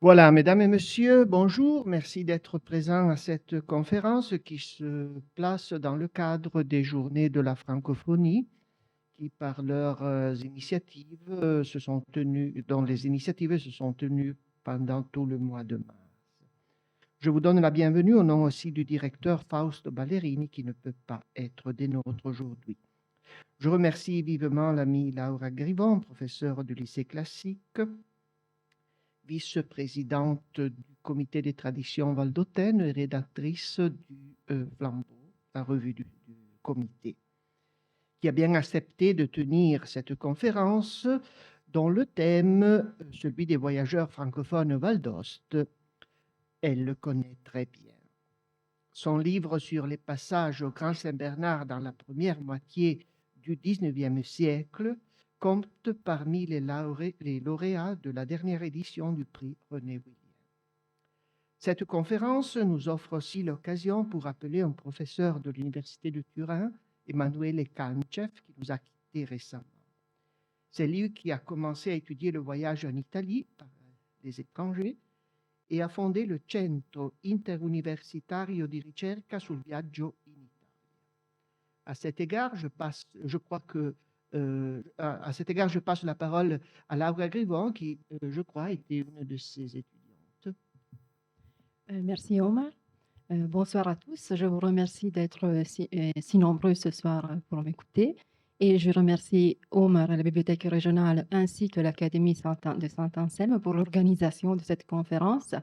Voilà, mesdames et messieurs, bonjour. Merci d'être présents à cette conférence qui se place dans le cadre des Journées de la francophonie, qui par leurs initiatives dont les initiatives se sont tenues pendant tout le mois de mars. Je vous donne la bienvenue au nom aussi du directeur Fausto Ballerini qui ne peut pas être des nôtres aujourd'hui. Je remercie vivement l'amie Laura Grivon, professeure du lycée classique, vice-présidente du comité des traditions valdôtaines et rédactrice du Flambeau, la revue du comité, qui a bien accepté de tenir cette conférence dont le thème, celui des voyageurs francophones Val d'Ost, elle le connaît très bien. Son livre sur les passages au Grand Saint-Bernard dans la première moitié du XIXe siècle compte parmi les lauréats de la dernière édition du prix René Williams. Cette conférence nous offre aussi l'occasion pour rappeler un professeur de l'Université de Turin, Emanuele Kanchev, qui nous a quittés récemment. C'est lui qui a commencé à étudier le voyage en Italie par les étrangers et a fondé le Centro Interuniversitario di Ricerca sul Viaggio in Italia. À cet égard, à cet égard, je passe la parole à Laura Grivon, qui, je crois, était une de ses étudiantes. Merci Omar. Bonsoir à tous. Je vous remercie d'être si nombreux ce soir pour m'écouter. Et je remercie Omar et la Bibliothèque régionale ainsi que l'Académie de Saint-Anselme pour l'organisation de cette conférence.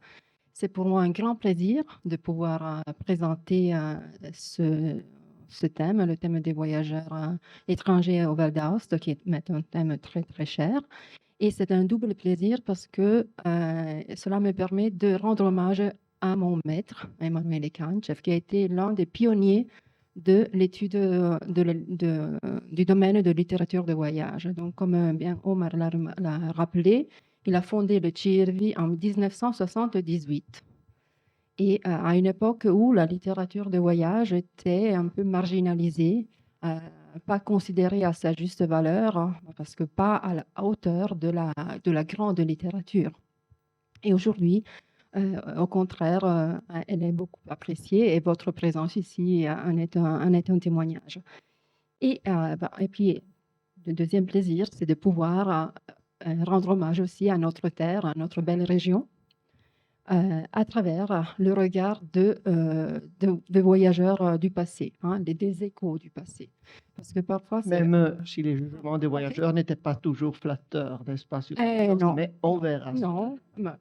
C'est pour moi un grand plaisir de pouvoir présenter ce thème, le thème des voyageurs étrangers au Val d'Aoste, qui est un thème très très cher. Et c'est un double plaisir parce que cela me permet de rendre hommage à mon maître, Emanuele Kanchev, qui a été l'un des pionniers de l'étude du domaine de littérature de voyage. Donc, comme bien Omar l'a rappelé, il a fondé le CIRVI en 1978. Et à une époque où la littérature de voyage était un peu marginalisée, pas considérée à sa juste valeur, parce que pas à la hauteur de la grande littérature. Et aujourd'hui, au contraire, elle est beaucoup appréciée et votre présence ici en est un témoignage. Et puis, le deuxième plaisir, c'est de pouvoir rendre hommage aussi à notre terre, à notre belle région, à travers le regard de voyageurs du passé, des échos du passé. Parce que parfois, Même si les jugements des voyageurs n'étaient pas toujours flatteurs, n'est-ce pas, sur non, mais on verra. non,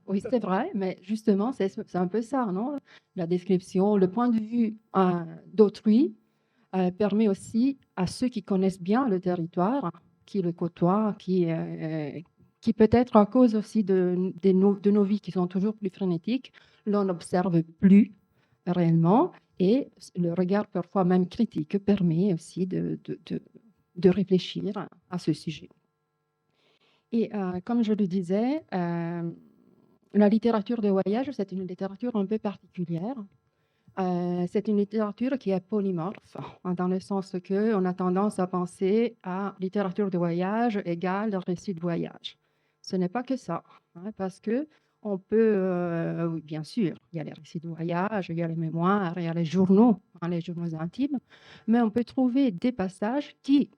oui, c'est vrai, mais justement, c'est un peu ça, non? La description, le point de vue d'autrui permet aussi à ceux qui connaissent bien le territoire, qui le côtoient, qui peut-être à cause aussi de nos vies qui sont toujours plus frénétiques, l'on n'observe plus réellement et le regard parfois même critique permet aussi de réfléchir à ce sujet. Et comme je le disais, la littérature de voyage, c'est une littérature un peu particulière. C'est une littérature qui est polymorphe, dans le sens qu'on a tendance à penser à littérature de voyage égale récit de voyage. Ce n'est pas que ça, parce que on peut, oui, bien sûr, il y a les récits de voyage, il y a les mémoires, il y a les journaux intimes, mais on peut trouver des passages qui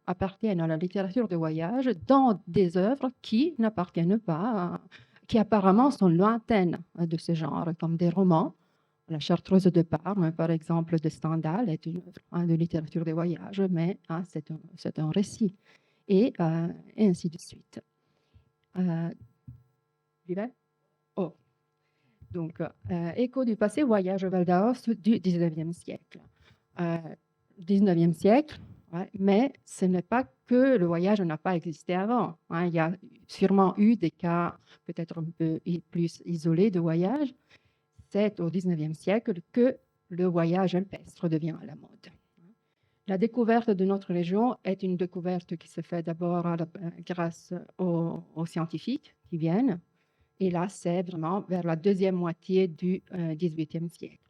appartiennent à la littérature de voyage dans des œuvres qui n'appartiennent pas, qui apparemment sont lointaines de ce genre, comme des romans. La Chartreuse de Parme, par exemple, de Stendhal, est une œuvre de littérature de voyage, mais c'est un récit, et ainsi de suite. Oh. Donc, écho du passé, voyage au Val d'Aoste du 19e siècle. 19e siècle, mais ce n'est pas que le voyage n'a pas existé avant. Il y a sûrement eu des cas peut-être un peu plus isolés de voyage. C'est au 19e siècle que le voyage alpestre devient à la mode. La découverte de notre région est une découverte qui se fait d'abord grâce aux scientifiques qui viennent. Et là, c'est vraiment vers la deuxième moitié du XVIIIe siècle.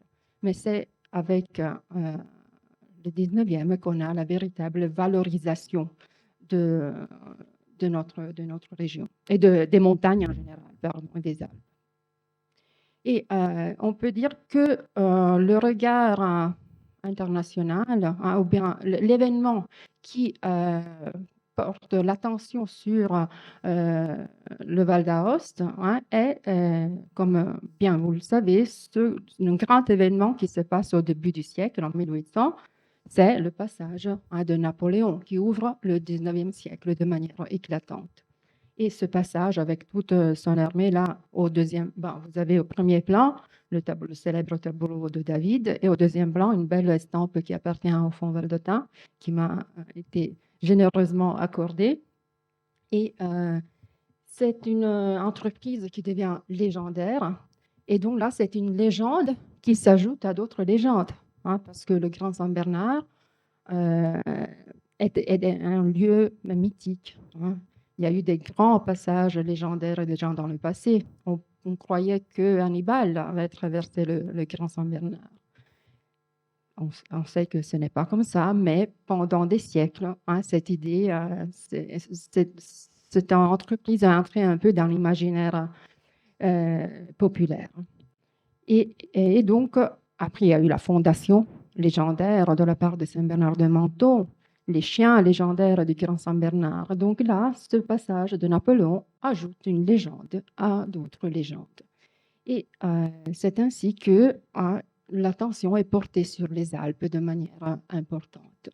Mais c'est avec le 19e qu'on a la véritable valorisation de notre région et des montagnes en général, pardon, des Alpes. Et on peut dire que le regard international, ou bien l'événement qui porte l'attention sur le Val d'Aoste, est, comme bien vous le savez, un grand événement qui se passe au début du siècle, en 1800. C'est le passage de Napoléon qui ouvre le 19e siècle de manière éclatante. Et ce passage avec toute son armée là, vous avez au premier plan le célèbre tableau de David, et au deuxième plan une belle estampe qui appartient au Fonds Valdotin, qui m'a été généreusement accordée. Et c'est une entreprise qui devient légendaire. Et donc là, c'est une légende qui s'ajoute à d'autres légendes, parce que le Grand Saint-Bernard est un lieu mythique. Il y a eu des grands passages légendaires déjà dans le passé. On croyait que Hannibal avait traversé le Grand Saint-Bernard. On sait que ce n'est pas comme ça, mais pendant des siècles, cette idée, cette entreprise a entré un peu dans l'imaginaire populaire. Et donc, après, il y a eu la fondation légendaire de la part de Saint-Bernard de Menthon, les chiens légendaires du Grand Saint-Bernard. Donc là, ce passage de Napoléon ajoute une légende à d'autres légendes. Et c'est ainsi que l'attention est portée sur les Alpes de manière importante.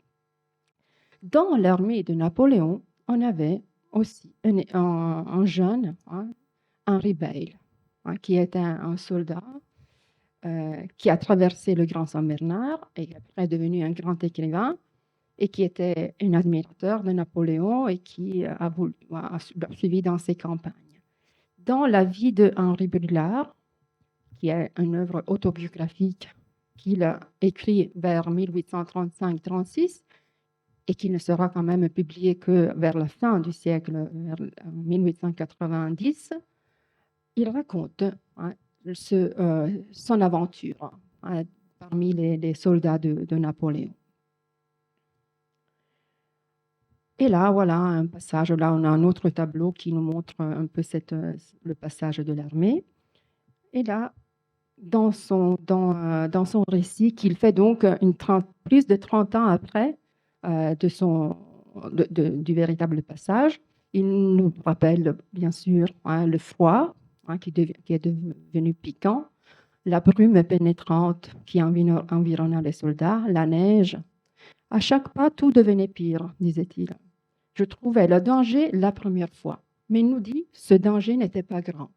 Dans l'armée de Napoléon, on avait aussi un jeune, Henri Beyle, qui était un soldat qui a traversé le Grand Saint-Bernard et après est devenu un grand écrivain, et qui était un admirateur de Napoléon et qui a suivi dans ses campagnes. Dans la vie de Henri Brulard, qui est une œuvre autobiographique qu'il a écrite vers 1835-36 et qui ne sera quand même publiée que vers la fin du siècle, vers 1890, il raconte son aventure parmi les soldats de Napoléon. Et là, voilà un passage. Là, on a un autre tableau qui nous montre un peu le passage de l'armée. Et là, dans son récit, qu'il fait donc plus de 30 ans après du véritable passage, il nous rappelle bien sûr le froid qui est devenu piquant, la brume pénétrante qui environna les soldats, la neige. À chaque pas, tout devenait pire, disait-il. Je trouvais le danger la première fois, mais il nous dit ce danger n'était pas grand,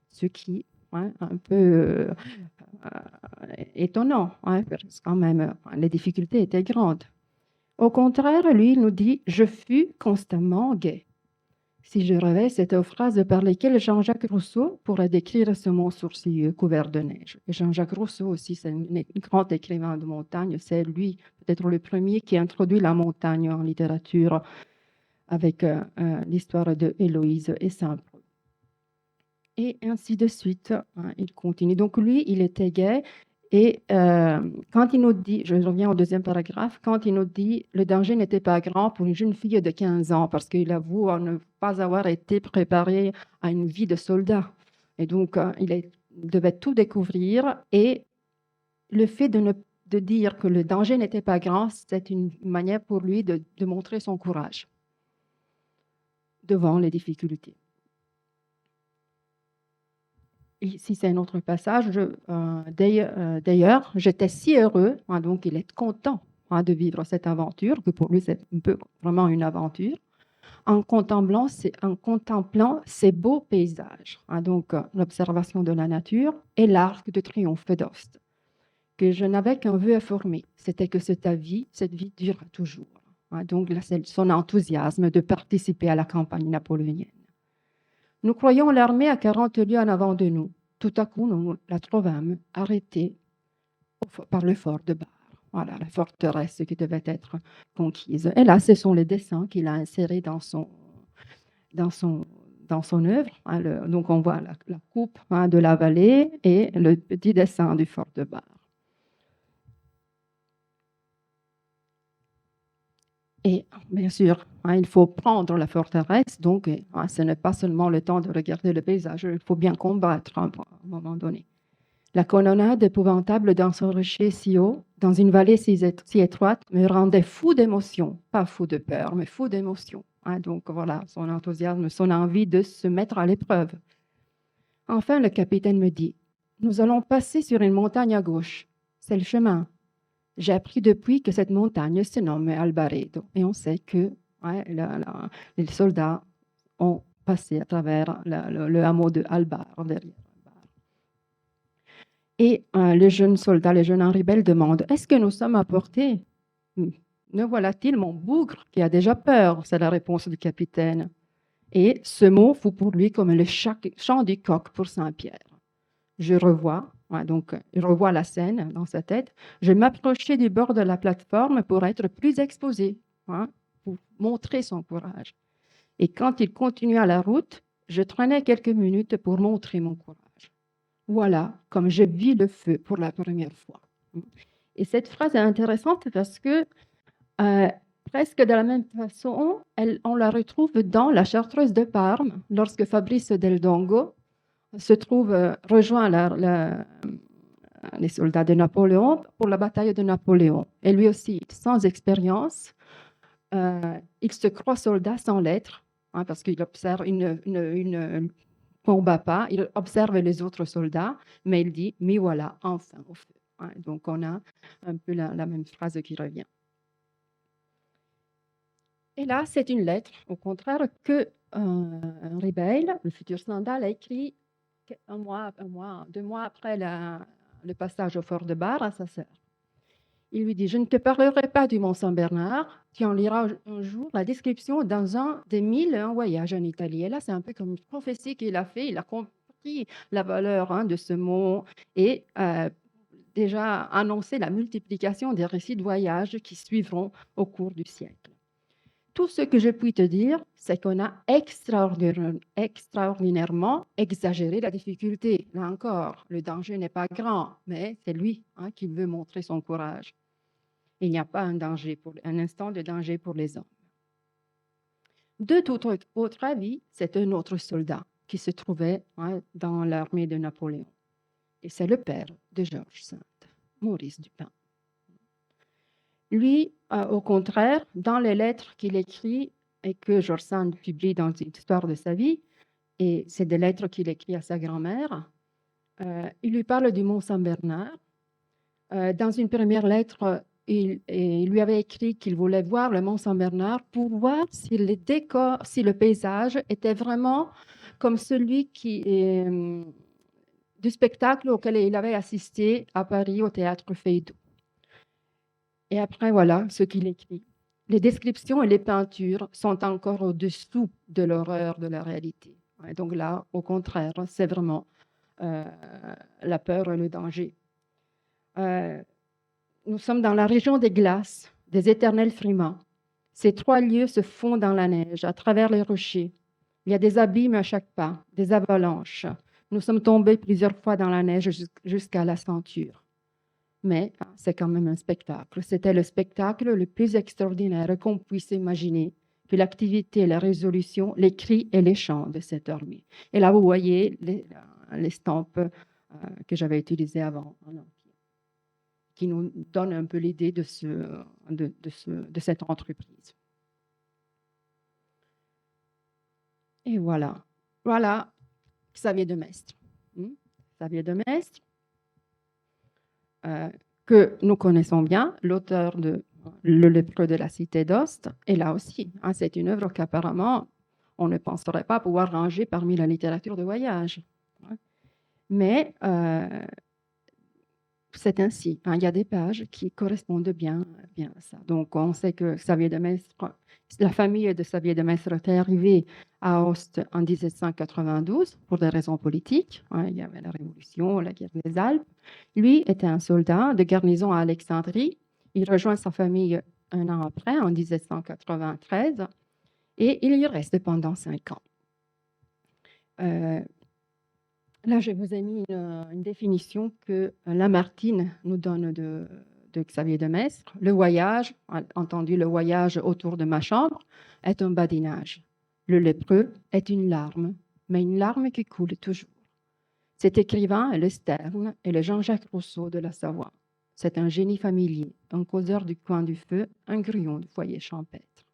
ce qui est un peu étonnant, parce que quand même les difficultés étaient grandes. Au contraire, lui, il nous dit je fus constamment gai. Si je rêvais, c'était aux phrases par lesquelles Jean-Jacques Rousseau pourrait décrire ce mont sourcilleux couvert de neige. Et Jean-Jacques Rousseau aussi, c'est un grand écrivain de montagne. C'est lui, peut-être le premier, qui a introduit la montagne en littérature avec l'histoire de Héloïse et Saint-Preux. Et ainsi de suite, il continue. Donc lui, il était gai. Et quand il nous dit, je reviens au deuxième paragraphe, quand il nous dit le danger n'était pas grand pour une jeune fille de 15 ans, parce qu'il avoue ne pas avoir été préparé à une vie de soldat. Et donc, il devait tout découvrir. Et le fait de dire que le danger n'était pas grand, c'est une manière pour lui de montrer son courage devant les difficultés. Ici, c'est un autre passage. D'ailleurs, j'étais si heureux, donc il est content de vivre cette aventure, que pour lui, c'est un peu vraiment une aventure, en contemplant ces beaux paysages, donc l'observation de la nature et l'arc de triomphe d'Aoste, que je n'avais qu'un vœu à former, c'était que cette vie dure toujours. Donc là, c'est son enthousiasme de participer à la campagne napoléonienne. Nous croyions l'armée à 40 lieues en avant de nous. Tout à coup, nous la trouvâmes arrêtée par le fort de Bar. Voilà, la forteresse qui devait être conquise. Et là, ce sont les dessins qu'il a insérés dans son œuvre. Donc, on voit la coupe de la vallée et le petit dessin du fort de Bar. Et bien sûr, il faut prendre la forteresse, donc ce n'est pas seulement le temps de regarder le paysage, il faut bien combattre à un moment donné. La colonnade épouvantable dans son rocher si haut, dans une vallée si étroite, me rendait fou d'émotion. Pas fou de peur, mais fou d'émotion. Hein, donc voilà, son enthousiasme, son envie de se mettre à l'épreuve. Enfin, le capitaine me dit, « Nous allons passer sur une montagne à gauche. C'est le chemin. » J'ai appris depuis que cette montagne se nomme Albaredo. Et on sait que les soldats ont passé à travers le hameau de Albar, derrière Albar. Et le jeune soldat, le jeune Henri Bell demande, « Est-ce que nous sommes à portée ?» Ne voilà-t-il mon bougre qui a déjà peur? C'est la réponse du capitaine. Et ce mot fut pour lui comme le chant du coq pour Saint-Pierre. Je revois la scène dans sa tête. Je m'approchais du bord de la plateforme pour être plus exposé, pour montrer son courage. Et quand il continua la route, je traînais quelques minutes pour montrer mon courage. Voilà comme je vis le feu pour la première fois. Et cette phrase est intéressante parce que presque de la même façon, on la retrouve dans la Chartreuse de Parme, lorsque Fabrice del Dongo rejoint les soldats de Napoléon pour la bataille de Napoléon. Et lui aussi, sans expérience, il se croit soldat sans l'être, parce qu'il observe, ne combat pas, il observe les autres soldats, mais il dit « me voilà, enfin au feu ». Donc on a un peu la même phrase qui revient. Et là, c'est une lettre, au contraire, que Henri Bell, le futur Stendhal, a écrit 2 mois après le passage au fort de Bar à sa sœur. Il lui dit, « Je ne te parlerai pas du Mont Saint-Bernard, tu en liras un jour la description dans un des 1001 voyages en Italie. » Et là, c'est un peu comme une prophétie qu'il a fait, il a compris la valeur de ce mot et déjà annoncé la multiplication des récits de voyages qui suivront au cours du siècle. Tout ce que je puis te dire, c'est qu'on a extraordinairement exagéré la difficulté. Là encore, le danger n'est pas grand, mais c'est lui qui veut montrer son courage. Il n'y a pas un instant de danger pour les hommes. De tout autre avis, c'est un autre soldat qui se trouvait dans l'armée de Napoléon. Et c'est le père de Georges Sand, Maurice Dupin. Lui, au contraire, dans les lettres qu'il écrit et que Georges Sand publie dans l'histoire de sa vie, et c'est des lettres qu'il écrit à sa grand-mère, il lui parle du Mont Saint-Bernard. Dans une première lettre, il lui avait écrit qu'il voulait voir le Mont Saint-Bernard pour voir si le paysage était vraiment comme celui du spectacle auquel il avait assisté à Paris au théâtre Feydeau. Et après, voilà ce qu'il écrit. Les descriptions et les peintures sont encore au-dessous de l'horreur de la réalité. Et donc là, au contraire, c'est vraiment la peur et le danger. Nous sommes dans la région des glaces, des éternels frimas. Ces 3 lieux se font dans la neige, à travers les rochers. Il y a des abîmes à chaque pas, des avalanches. Nous sommes tombés plusieurs fois dans la neige jusqu'à la ceinture. Mais c'est quand même un spectacle. C'était le spectacle le plus extraordinaire qu'on puisse imaginer, que l'activité, la résolution, les cris et les chants de cette armée. Et là, vous voyez l'estampe que j'avais utilisée avant, qui nous donne un peu l'idée de cette entreprise. Et voilà. Voilà Xavier de Maistre. Xavier de Maistre. Que nous connaissons bien, l'auteur de Le lépreux de la cité d'Ost. Et là aussi, c'est une œuvre qu'apparemment, on ne penserait pas pouvoir ranger parmi la littérature de voyage. Mais c'est ainsi. Il y a des pages qui correspondent bien à ça. Donc, on sait que Xavier de Maistre, la famille de Xavier de Maistre était arrivée à Ust en 1792 pour des raisons politiques. Il y avait la Révolution, la guerre des Alpes. Lui était un soldat de garnison à Alexandrie. Il rejoint sa famille un an après, en 1793, et il y reste pendant 5 ans. Là, je vous ai mis une définition que Lamartine nous donne de Xavier de Maistre. Le voyage, entendu le voyage autour de ma chambre, est un badinage. Le lépreux est une larme, mais une larme qui coule toujours. Cet écrivain est le Sterne et le Jean-Jacques Rousseau de la Savoie. C'est un génie familier, un causeur du coin du feu, un grillon du foyer champêtre.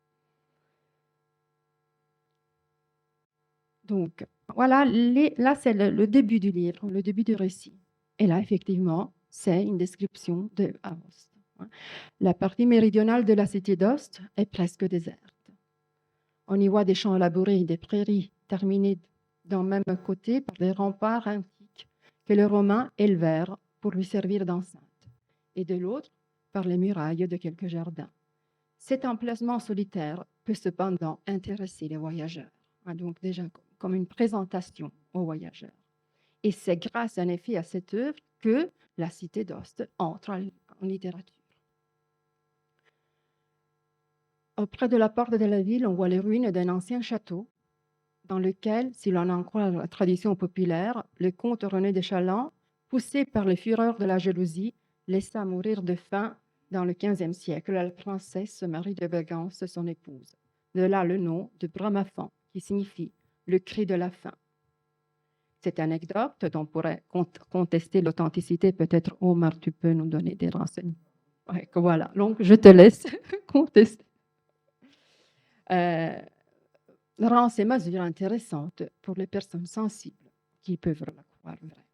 Donc, voilà, là, c'est le début du livre, le début du récit. Et là, effectivement, c'est une description de Aoste. La partie méridionale de la cité d'Ost est presque déserte. On y voit des champs labourés et des prairies terminées d'un même côté par des remparts antiques que les Romains élevèrent pour lui servir d'enceinte, et de l'autre par les murailles de quelques jardins. Cet emplacement solitaire peut cependant intéresser les voyageurs, donc déjà comme une présentation aux voyageurs. Et c'est grâce en effet à cette œuvre que la cité d'Ost entre en littérature. Auprès de la porte de la ville, on voit les ruines d'un ancien château dans lequel, si l'on en croit la tradition populaire, le comte René de Challant, poussé par les fureurs de la jalousie, laissa mourir de faim dans le XVe siècle la princesse Marie de Bergance, son épouse. De là le nom de Bramafan, qui signifie le cri de la faim. Cette anecdote dont on pourrait contester l'authenticité, peut-être Omar, tu peux nous donner des renseignements. Ouais, voilà, donc je te laisse contester. Rend ces mesures intéressantes pour les personnes sensibles qui peuvent la croire vraie.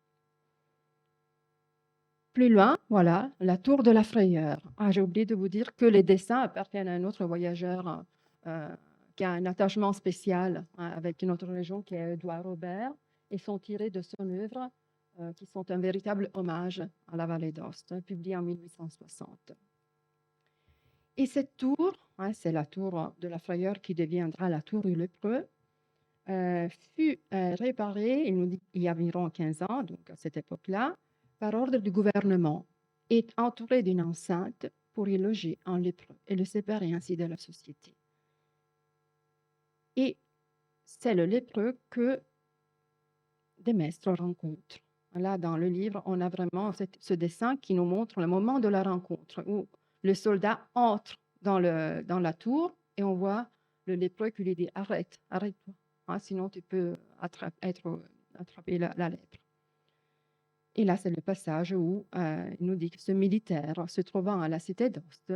Plus loin, voilà, la tour de la Frayeur. J'ai oublié de vous dire que les dessins appartiennent à un autre voyageur qui a un attachement spécial avec une autre région qui est Édouard Robert et sont tirés de son œuvre qui sont un véritable hommage à la vallée d'Ost, publié en 1860. Et cette tour, c'est la tour de la Frayeur qui deviendra la tour du Lépreux, fut réparée, il nous dit, il y a environ 15 ans, donc à cette époque-là, par ordre du gouvernement, et entourée d'une enceinte pour y loger un lépreux et le séparer ainsi de la société. Et c'est le lépreux que Demestre rencontre. Là, dans le livre, on a vraiment ce dessin qui nous montre le moment de la rencontre, où le soldat entre dans la tour et on voit le lépreux qui lui dit « Arrête, arrête-toi, sinon tu peux attraper la lèpre ». Et là, c'est le passage où il nous dit que ce militaire, se trouvant à la cité d'Ost,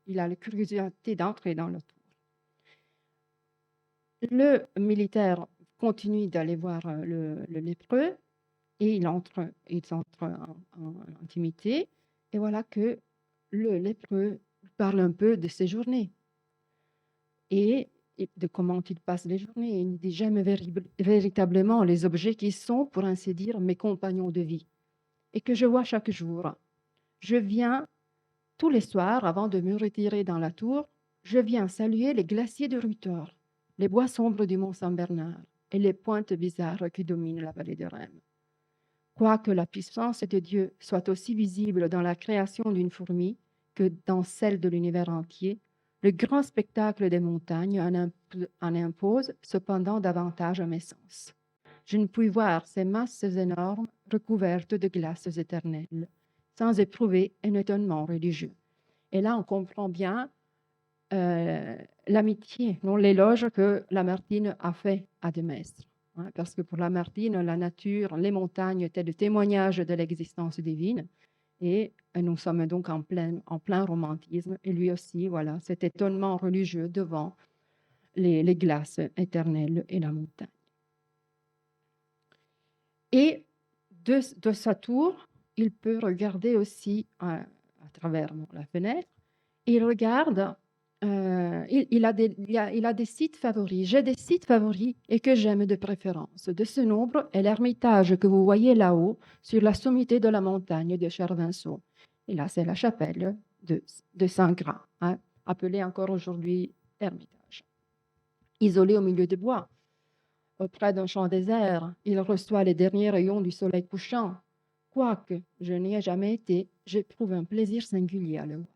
il a la curiosité d'entrer dans la tour. Le militaire continue d'aller voir le lépreux et ils entrent en intimité. Et voilà que le lépreux parle un peu de ses journées et de comment il passe les journées. Il dit « J'aime véritablement les objets qui sont, pour ainsi dire, mes compagnons de vie et que je vois chaque jour. Je viens tous les soirs, avant de me retirer dans la tour, je viens saluer les glaciers de Rutor, les bois sombres du mont Saint-Bernard et les pointes bizarres qui dominent la vallée de Rème. Quoique la puissance de Dieu soit aussi visible dans la création d'une fourmi que dans celle de l'univers entier, le grand spectacle des montagnes en impose cependant davantage à mes sens. Je ne puis voir ces masses énormes recouvertes de glaces éternelles, sans éprouver un étonnement religieux. Et là, on comprend bien l'amitié, non, l'éloge que Lamartine a fait à Demestre. Parce que pour Lamartine, la nature, les montagnes étaient le témoignage de l'existence divine. Et nous sommes donc en plein romantisme. Et lui aussi, voilà, cet étonnement religieux devant les glaces éternelles et la montagne. Et de sa tour, il peut regarder aussi à travers la fenêtre. Il regarde, il a des sites favoris. J'ai des sites favoris et que j'aime de préférence. De ce nombre est l'ermitage que vous voyez là-haut, sur la sommité de la montagne de Chervinceau. Et là, c'est la chapelle de Saint-Gras, appelée encore aujourd'hui ermitage. Isolé au milieu des bois, auprès d'un champ désert, il reçoit les derniers rayons du soleil couchant. Quoique je n'y ai jamais été, j'éprouve un plaisir singulier à le voir.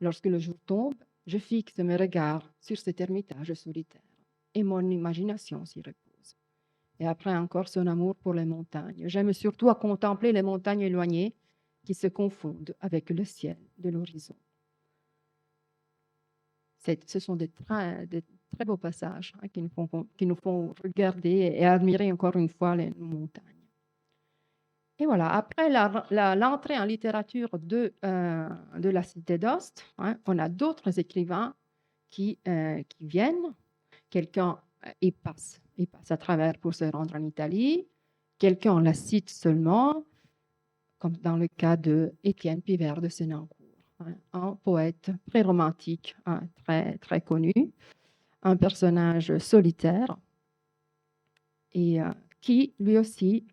Lorsque le jour tombe, je fixe mes regards sur cet ermitage solitaire et mon imagination s'y repose. Et après encore son amour pour les montagnes, j'aime surtout à contempler les montagnes éloignées qui se confondent avec le ciel de l'horizon. Ce sont de très beaux passages qui nous font regarder et admirer encore une fois les montagnes. Et voilà, après l'entrée en littérature de la cité d'Ost, hein, on a d'autres écrivains qui viennent. Quelqu'un il passe à travers pour se rendre en Italie. Quelqu'un la cite seulement, comme dans le cas de Étienne Pivert de Sénancourt, hein, un poète pré-romantique, hein, très, très connu, un personnage solitaire et qui lui aussi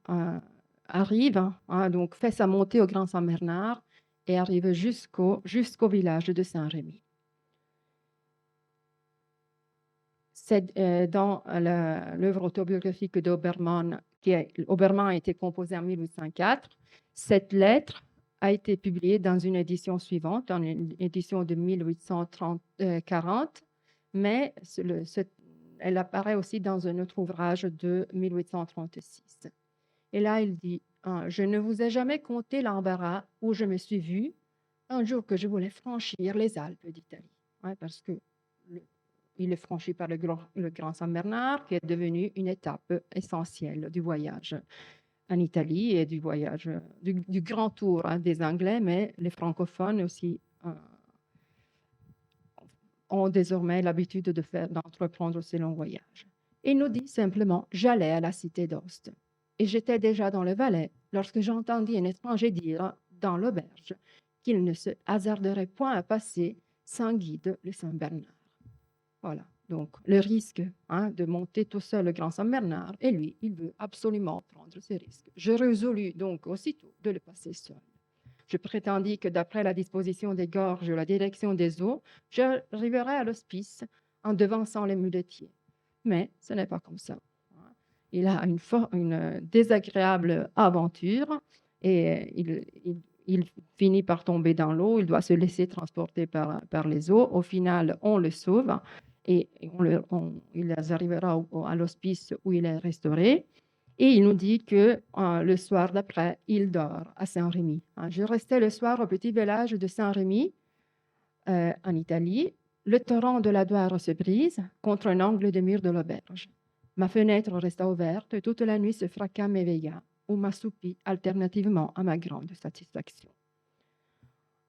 arrive, hein, donc fait sa montée au Grand Saint-Bernard et arrive jusqu'au village de Saint-Rémy. C'est dans l'œuvre autobiographique d'Obermann, Obermann a été composée en 1804. Cette lettre a été publiée dans une édition suivante, dans une édition de 1840, mais elle apparaît aussi dans un autre ouvrage de 1836. Et là, il dit « Je ne vous ai jamais conté l'embarras où je me suis vu un jour que je voulais franchir les Alpes d'Italie. Ouais, » parce que il est franchi par le Grand Saint-Bernard, qui est devenu une étape essentielle du voyage en Italie et du voyage du grand tour, hein, des Anglais, mais les francophones aussi ont désormais l'habitude d'entreprendre ces longs voyages. Il nous dit simplement « J'allais à la cité d'Ost et j'étais déjà dans le Valais lorsque j'entendis un étranger dire dans l'auberge qu'il ne se hasarderait point à passer sans guide le Saint-Bernard. » Voilà, donc le risque, hein, de monter tout seul le Grand Saint-Bernard, et lui, il veut absolument prendre ce risque. Je résolus donc aussitôt de le passer seul. Je prétendis que d'après la disposition des gorges et la direction des eaux, j'arriverais à l'hospice en devançant les muletiers. Mais ce n'est pas comme ça. Il a une désagréable aventure et il finit par tomber dans l'eau, il doit se laisser transporter par les eaux. Au final, on le sauve et il arrivera à l'hospice où il est restauré. Et il nous dit que le soir d'après, il dort à Saint-Rémy. Je restais le soir au petit village de Saint-Rémy, en Italie. Le torrent de la Doire se brise contre un angle de mur de l'auberge. Ma fenêtre resta ouverte et toute la nuit ce fracas m'éveilla ou m'assoupit alternativement à ma grande satisfaction.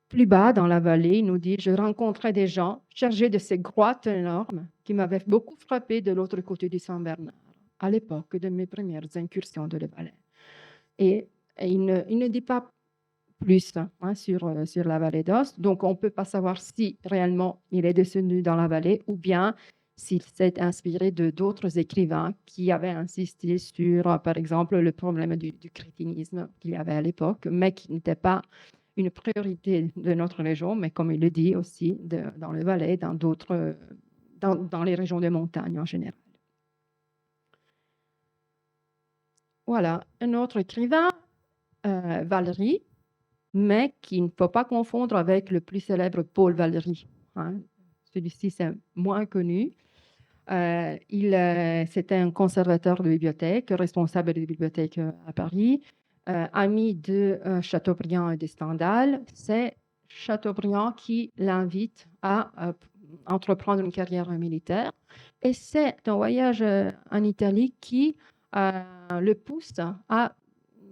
Plus bas, dans la vallée, il nous dit « Je rencontrais des gens chargés de ces grottes énormes qui m'avaient beaucoup frappé de l'autre côté du Saint-Bernard, à l'époque de mes premières incursions de le Valais. » Et il ne dit pas plus, hein, sur la vallée d'Ost, donc on ne peut pas savoir si réellement il est descendu dans la vallée ou bien s'il s'est inspiré de d'autres écrivains qui avaient insisté sur, par exemple, le problème du crétinisme qu'il y avait à l'époque, mais qui n'était pas une priorité de notre région, mais comme il le dit aussi, dans le Valais, dans les régions de montagne en général. Voilà, un autre écrivain, Valéry, mais qu'il ne faut pas confondre avec le plus célèbre Paul Valéry. Hein. Celui-ci, c'est moins connu. C'était un conservateur de bibliothèque, responsable de bibliothèque à Paris, ami de Chateaubriand et de Stendhal. C'est Chateaubriand qui l'invite à entreprendre une carrière militaire. Et c'est un voyage en Italie qui le pousse à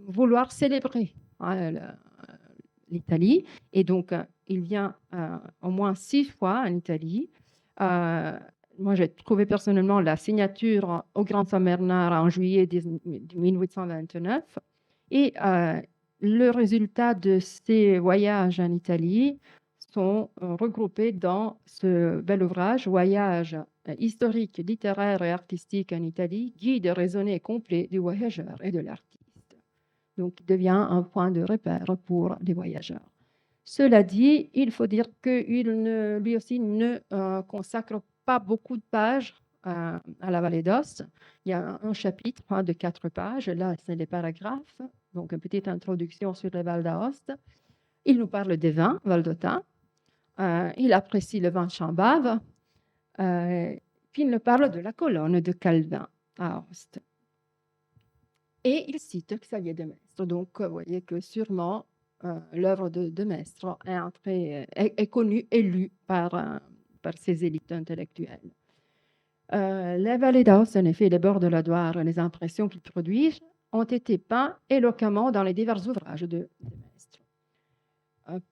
vouloir célébrer l'Italie. Et donc, il vient au moins 6 fois en Italie. Moi, j'ai trouvé personnellement la signature au Grand Saint-Bernard en juillet 1829. Et le résultat de ces voyages en Italie sont regroupés dans ce bel ouvrage, Voyage historique, littéraire et artistique en Italie, guide raisonné et complet du voyageur et de l'artiste. Donc, il devient un point de repère pour les voyageurs. Cela dit, il faut dire qu'il lui aussi ne consacre pas beaucoup de pages à la vallée d'Ost. Il y a un chapitre de 4 pages. Là, c'est les paragraphes. Donc, une petite introduction sur les Val d'Aoste. Il nous parle des vins valdôtains. Il apprécie le vin de Chambave. Puis, il nous parle de la colonne de Calvin à Aoste. Et il cite Xavier de Maistre. Donc, vous voyez que sûrement, l'œuvre de Maistre est connue et lue par par ces élites intellectuelles. Les vallées d'Aoste, en effet, les bords de la Loire, les impressions qu'ils produisent ont été peints éloquemment dans les divers ouvrages de Maistre.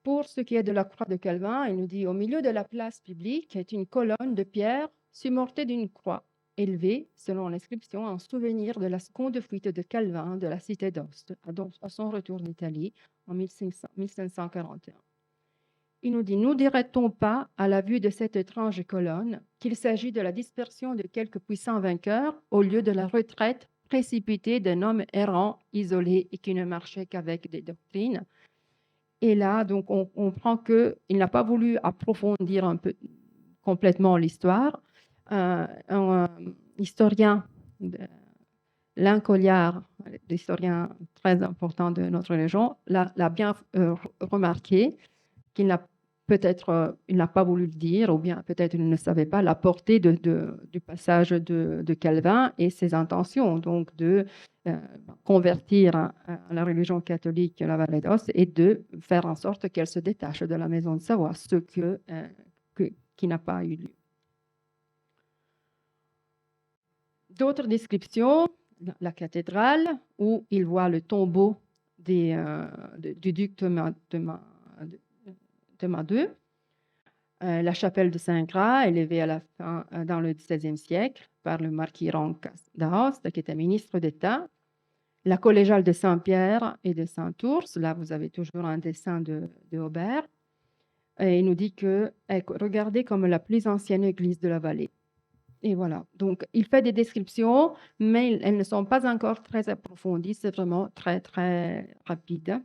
Pour ce qui est de la croix de Calvin, il nous dit « Au milieu de la place publique est une colonne de pierre surmontée d'une croix, élevée, selon l'inscription, en souvenir de la seconde fuite de Calvin de la cité d'Aoste, à son retour d'Italie en 1541. » Il nous dit « Nous dirait-on pas, à la vue de cette étrange colonne, qu'il s'agit de la dispersion de quelques puissants vainqueurs au lieu de la retraite précipitée d'un homme errant, isolé et qui ne marchait qu'avec des doctrines ?» Et là, donc, on comprend qu'il n'a pas voulu approfondir un peu complètement l'histoire. Un historien, L'Un Colliard, l'historien très important de notre région, l'a bien remarqué qu'il n'a peut-être il n'a pas voulu le dire, ou bien peut-être il ne savait pas la portée du passage de Calvin et ses intentions, donc de convertir à la religion catholique la vallée d'Aoste et de faire en sorte qu'elle se détache de la maison de Savoie, ce qui n'a pas eu lieu. D'autres descriptions, la cathédrale, où il voit le tombeau du duc Thomas II, la chapelle de Saint-Gras, élevée dans le XVIe siècle par le marquis Roncas d'Aoste, qui était ministre d'État, la collégiale de Saint-Pierre et de Saint-Ours, là vous avez toujours un dessin de Aubert, et il nous dit que est regardée comme la plus ancienne église de la vallée. Et voilà, donc il fait des descriptions, mais elles ne sont pas encore très approfondies, c'est vraiment très, très rapide.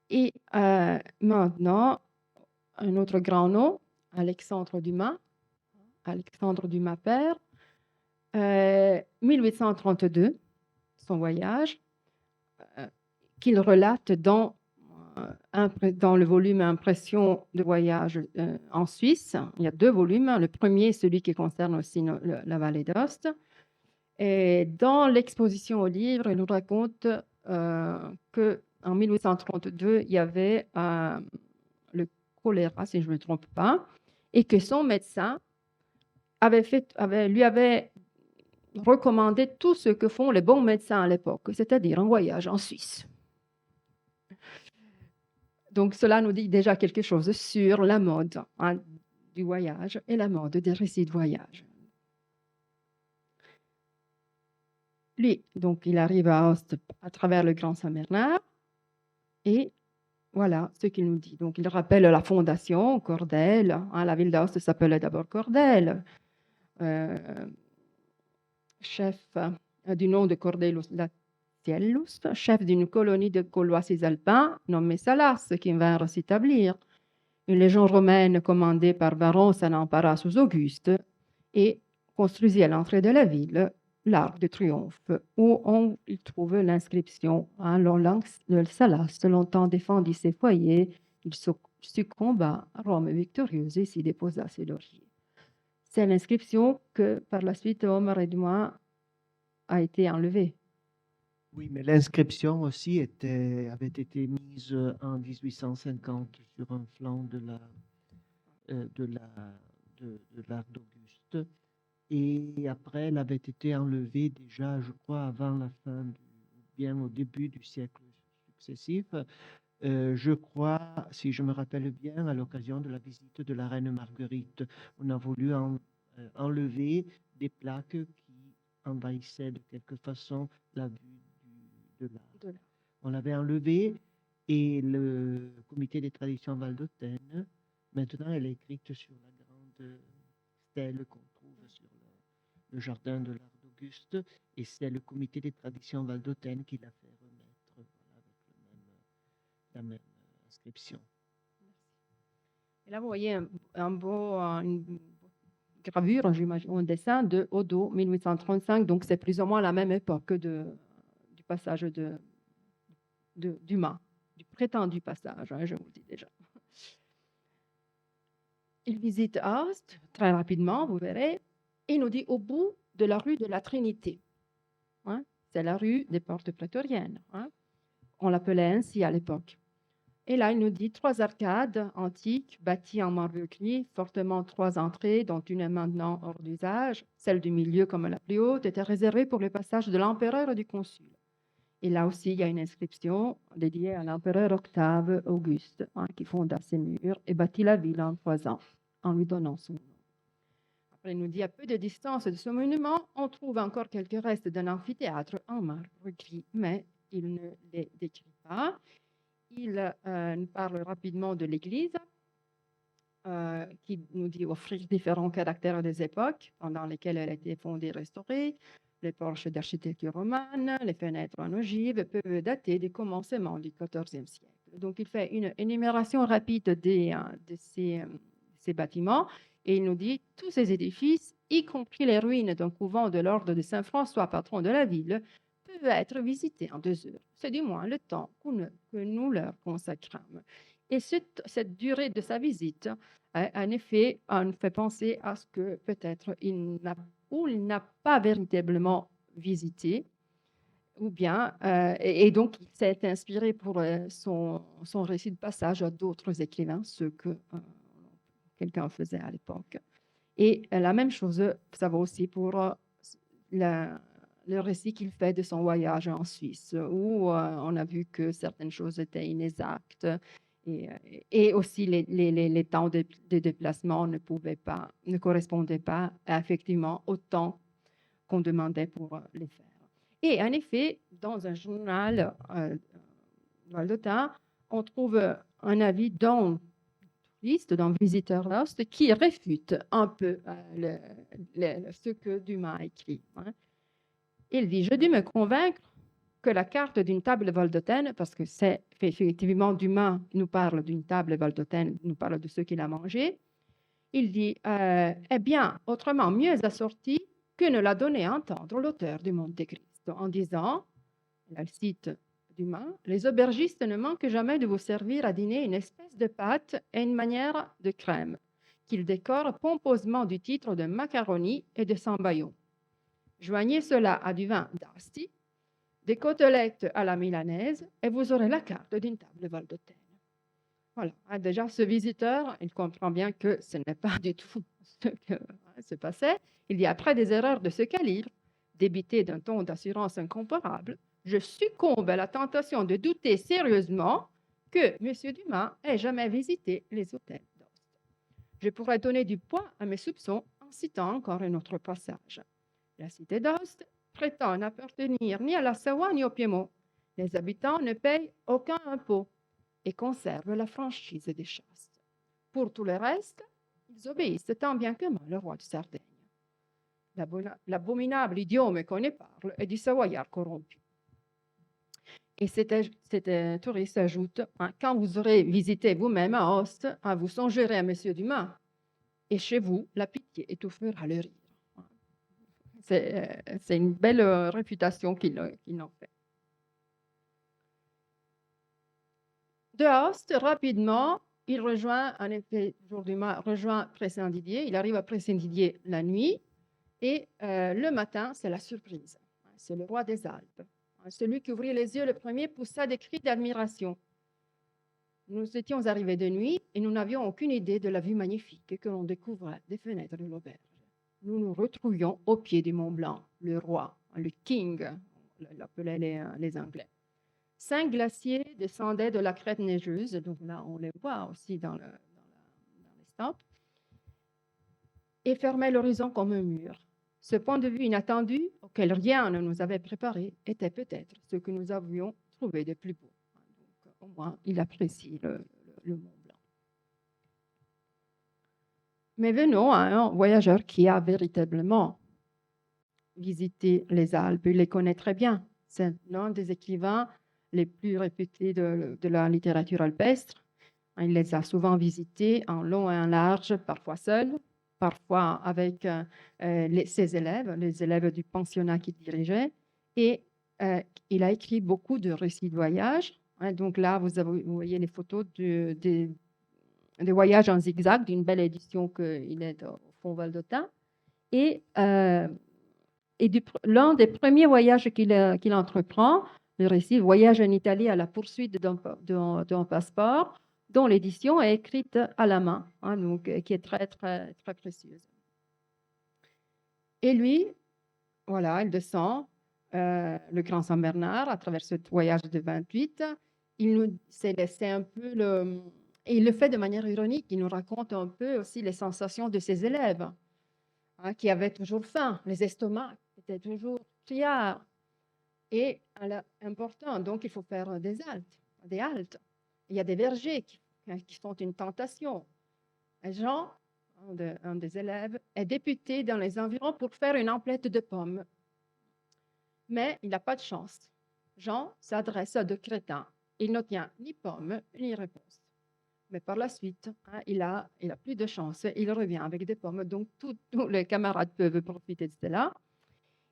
Et maintenant, un autre grand nom, Alexandre Dumas père, 1832, son voyage, qu'il relate dans le volume Impressions de voyage en Suisse. Il y a 2 volumes. Le premier, celui qui concerne aussi la vallée d'Aoste. Et dans l'exposition au livre, il nous raconte qu'en 1832, il y avait le choléra, si je ne me trompe pas, et que son médecin lui avait recommandé tout ce que font les bons médecins à l'époque, c'est-à-dire un voyage en Suisse. Donc, cela nous dit déjà quelque chose sur la mode du voyage et la mode des récits de voyage. Lui, donc, il arrive à Aoste à travers le Grand Saint-Bernard et voilà ce qu'il nous dit. Donc, il rappelle la fondation, Cordel. La ville d'Aoste s'appelait d'abord Cordel. Chef du nom de Cordelus Latiellus, chef d'une colonie de Gaulois cisalpins nommée Salas, qui vinrent s'établir. Une légion romaine commandée par Varron s'en empara sous Auguste et construisit à l'entrée de la ville l'Arc de Triomphe, où on y trouve l'inscription « Salas, longtemps défendit ses foyers, il succomba, Rome victorieuse et s'y déposa ses lauriers ». C'est l'inscription que par la suite Omar et moi a été enlevée. Oui, mais l'inscription aussi avait été mise en 1850 sur un flanc de l'Arc d'Auguste. Et après, elle avait été enlevée déjà, je crois, avant la fin, bien au début du siècle successif. Je crois, si je me rappelle bien, à l'occasion de la visite de la reine Marguerite, on a voulu enlever des plaques qui envahissaient de quelque façon la vue de l'art. On l'avait enlevé et le comité des traditions valdôtaines, maintenant, elle est écrite sur la grande stèle qu'on trouve sur le jardin de l'Arc d'Auguste, et c'est le comité des traditions valdôtaines qui l'a fait remettre avec la même inscription. Et là, vous voyez une gravure, j'imagine, un dessin de Odo, 1835, donc c'est plus ou moins la même époque du passage de Dumas, du prétendu passage, je vous le dis déjà. Il visite Aoste très rapidement, vous verrez, et il nous dit au bout de la rue de la Trinité. C'est la rue des Portes prétoriennes. On l'appelait ainsi à l'époque. Et là, il nous dit 3 arcades antiques bâties en marbre gris, fortement 3 entrées, dont une est maintenant hors d'usage. Celle du milieu, comme la plus haute, était réservée pour le passage de l'empereur et du consul. Et là aussi, il y a une inscription dédiée à l'empereur Octave Auguste, qui fonda ces murs et bâtit la ville en 3 ans, en lui donnant son nom. Après, il nous dit à peu de distance de ce monument, on trouve encore quelques restes d'un amphithéâtre en marbre gris, mais il ne les décrit pas. Il nous parle rapidement de l'église, qui nous dit offrir différents caractères des époques pendant lesquelles elle a été fondée et restaurée. Les porches d'architecture romane, les fenêtres en ogive peuvent dater du commencement du XIVe siècle. Donc, il fait une énumération rapide de ces bâtiments et il nous dit tous ces édifices, y compris les ruines d'un couvent de l'ordre de Saint-François, patron de la ville, peuvent être visités en 2 heures. C'est du moins le temps que nous leur consacrâmes. Et cette durée de sa visite, en effet, nous fait penser à ce que peut-être il n'a pas véritablement visité, ou bien, et donc il s'est inspiré pour son récit de passage à d'autres écrivains, ce que quelqu'un faisait à l'époque. Et la même chose, ça va aussi pour le récit qu'il fait de son voyage en Suisse, où on a vu que certaines choses étaient inexactes et aussi les temps de déplacement ne correspondaient pas effectivement au temps qu'on demandait pour les faire. Et en effet, dans un journal valdotin, on trouve un avis d'un touriste, d'un visiteur lost, qui réfute un peu ce que Dumas a écrit. Il dit, je dû me convaincre que la carte d'une table valdôtaine, parce que c'est effectivement Dumas nous parle d'une table valdôtaine, nous parle de ce qu'il a mangé, il dit, est bien autrement mieux assortie que ne l'a donné à entendre l'auteur du Monte Cristo, en disant, il cite Dumas, les aubergistes ne manquent jamais de vous servir à dîner une espèce de pâte et une manière de crème, qu'ils décorent pompeusement du titre de macaroni et de sambayon. Joignez cela à du vin d'Asti, des côtelettes à la milanaise, et vous aurez la carte d'une table valdôtaine. Voilà, déjà ce visiteur, il comprend bien que ce n'est pas du tout ce que se passait. Il dit, après des erreurs de ce calibre, débitées d'un ton d'assurance incomparable, je succombe à la tentation de douter sérieusement que M. Dumas ait jamais visité les hôtels d'Ost. Je pourrais donner du poids à mes soupçons en citant encore un autre passage. La cité d'Ost prétend n'appartenir ni à la Savoie ni au Piémont. Les habitants ne payent aucun impôt et conservent la franchise des chasses. Pour tout le reste, ils obéissent tant bien que mal au roi de Sardaigne. L'abominable idiome qu'on y parle est du savoyard corrompu. Et cet touriste ajoute, quand vous aurez visité vous-même à Ost, vous songerez à M. Dumas, et chez vous, la pitié étouffera le rire. C'est une belle réputation qu'il en fait. De Aoste, rapidement, il rejoint, en effet, Dumas rejoint Pré-Saint-Didier. Il arrive à Pré-Saint-Didier la nuit et le matin, c'est la surprise. C'est le roi des Alpes. Celui qui ouvrit les yeux le premier poussa des cris d'admiration. Nous étions arrivés de nuit et nous n'avions aucune idée de la vue magnifique que l'on découvrait des fenêtres de l'auberge. Nous nous retrouvions au pied du Mont Blanc, le roi, le king, l'appelaient les Anglais. 5 glaciers descendaient de la crête neigeuse, donc là on les voit aussi dans l'estampe, et fermaient l'horizon comme un mur. Ce point de vue inattendu, auquel rien ne nous avait préparé, était peut-être ce que nous avions trouvé de plus beau. Donc, au moins, il apprécie le Mont Blanc. Mais venons à un voyageur qui a véritablement visité les Alpes. Il les connaît très bien. C'est l'un des écrivains les plus réputés de la littérature alpestre. Il les a souvent visités en long et en large, parfois seul, parfois avec ses élèves, les élèves du pensionnat qu'il dirigeait. Et il a écrit beaucoup de récits de voyage. Donc là, vous voyez les photos des voyages en zigzag, d'une belle édition qu'il est au Fonds Valdôtain. Et l'un des premiers voyages qu'il entreprend, le récit Voyage en Italie à la poursuite d'un passeport, dont l'édition est écrite à la main, hein, donc, qui est très, très, très précieuse. Et lui, voilà, il descend le Grand Saint-Bernard à travers ce voyage de 28. Il nous s'est laissé un peu et il le fait de manière ironique. Il nous raconte un peu aussi les sensations de ses élèves, hein, qui avaient toujours faim, les estomacs étaient toujours criards et important. Donc, il faut faire des haltes. Il y a des vergers qui sont une tentation. Et Jean, un des élèves, est député dans les environs pour faire une emplette de pommes. Mais il n'a pas de chance. Jean s'adresse à deux crétins. Il n'obtient ni pomme ni réponse. Mais par la suite, hein, il a plus de chance. Il revient avec des pommes. Donc, tous les camarades peuvent profiter de cela.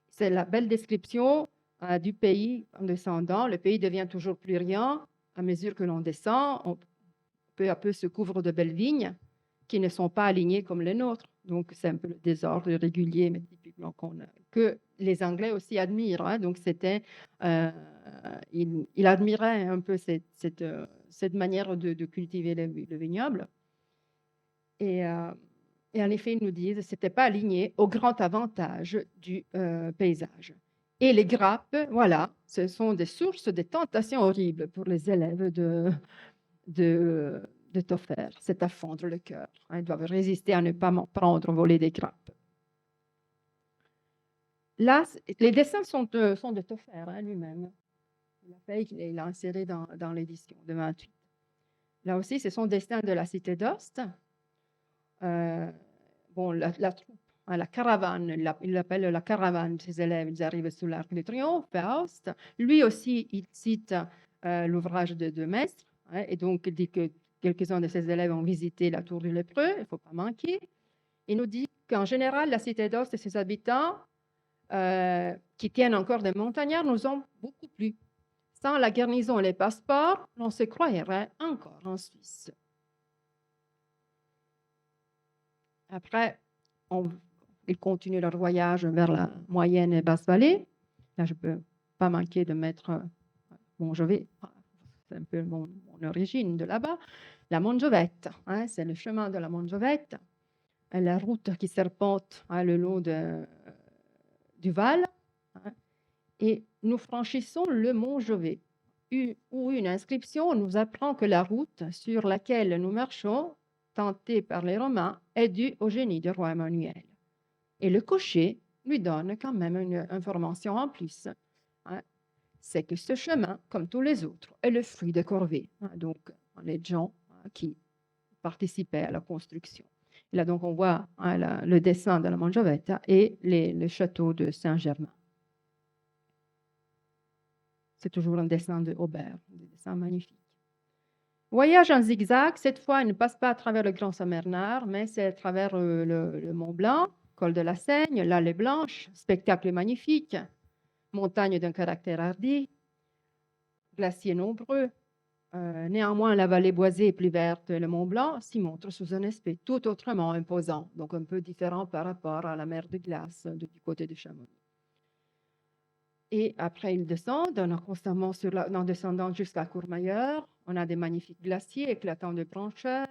C'est la belle description du pays en descendant. Le pays devient toujours plus riant à mesure que l'on descend. On, peu à peu, se couvre de belles vignes qui ne sont pas alignées comme les nôtres. Donc, c'est un peu le désordre régulier, mais typiquement que les Anglais aussi admirent. Hein. Donc, il admirait un peu cette manière de cultiver le vignoble. Et en effet, ils nous disent que ce n'était pas aligné au grand avantage du paysage. Et les grappes, voilà, ce sont des sources, des tentations horribles pour les élèves de Topher. C'est à fondre le cœur. Hein, ils doivent résister à ne pas prendre, voler des grappes. Là, les dessins sont de Topher, hein, lui-même. Il l'a inséré dans l'édition de 28. Là aussi, ce sont dessins de la cité d'Ost. Bon, la troupe, hein, la caravane, il l'appelle la caravane de ses élèves, ils arrivent sous l'Arc de Triomphe, à Aoste. Lui aussi, il cite l'ouvrage de Maistre, hein, et donc il dit que quelques-uns de ses élèves ont visité la tour du Lépreux, il ne faut pas manquer. Il nous dit qu'en général, la cité d'Ost et ses habitants, qui tiennent encore des montagnards, nous ont beaucoup plu. Sans la garnison et les passeports, on se croirait encore en Suisse. Après, ils continuent leur voyage vers la moyenne et basse vallée. Là, je ne peux pas manquer de mettre Montjovet, c'est un peu mon origine de là-bas. La Montjovette, hein, c'est le chemin de la Montjovette, la route qui serpente le long du Val. Hein, et nous franchissons le mont Jovet, où une inscription nous apprend que la route sur laquelle nous marchons, tentée par les Romains, est due au génie du roi Emmanuel. Et le cocher lui donne quand même une information en plus. Hein, c'est que ce chemin, comme tous les autres, est le fruit de corvées. Hein, donc, les gens qui participaient à la construction. Et là, donc, on voit le dessin de la Montjovette et le château de Saint-Germain. C'est toujours un dessin de Aubert, un dessin magnifique. Voyage en zigzag, cette fois, il ne passe pas à travers le Grand Saint-Bernard, mais c'est à travers le Mont Blanc, col de la Seigne, l'Allée Blanche, spectacle magnifique, montagne d'un caractère hardi, glaciers nombreux. Néanmoins, la vallée boisée est plus verte et le Mont Blanc s'y montre sous un aspect tout autrement imposant, donc un peu différent par rapport à la mer de glace du côté de Chamonix. Et après, ils descendent, on a constamment en descendant jusqu'à Courmayeur, on a des magnifiques glaciers éclatants de blancheur,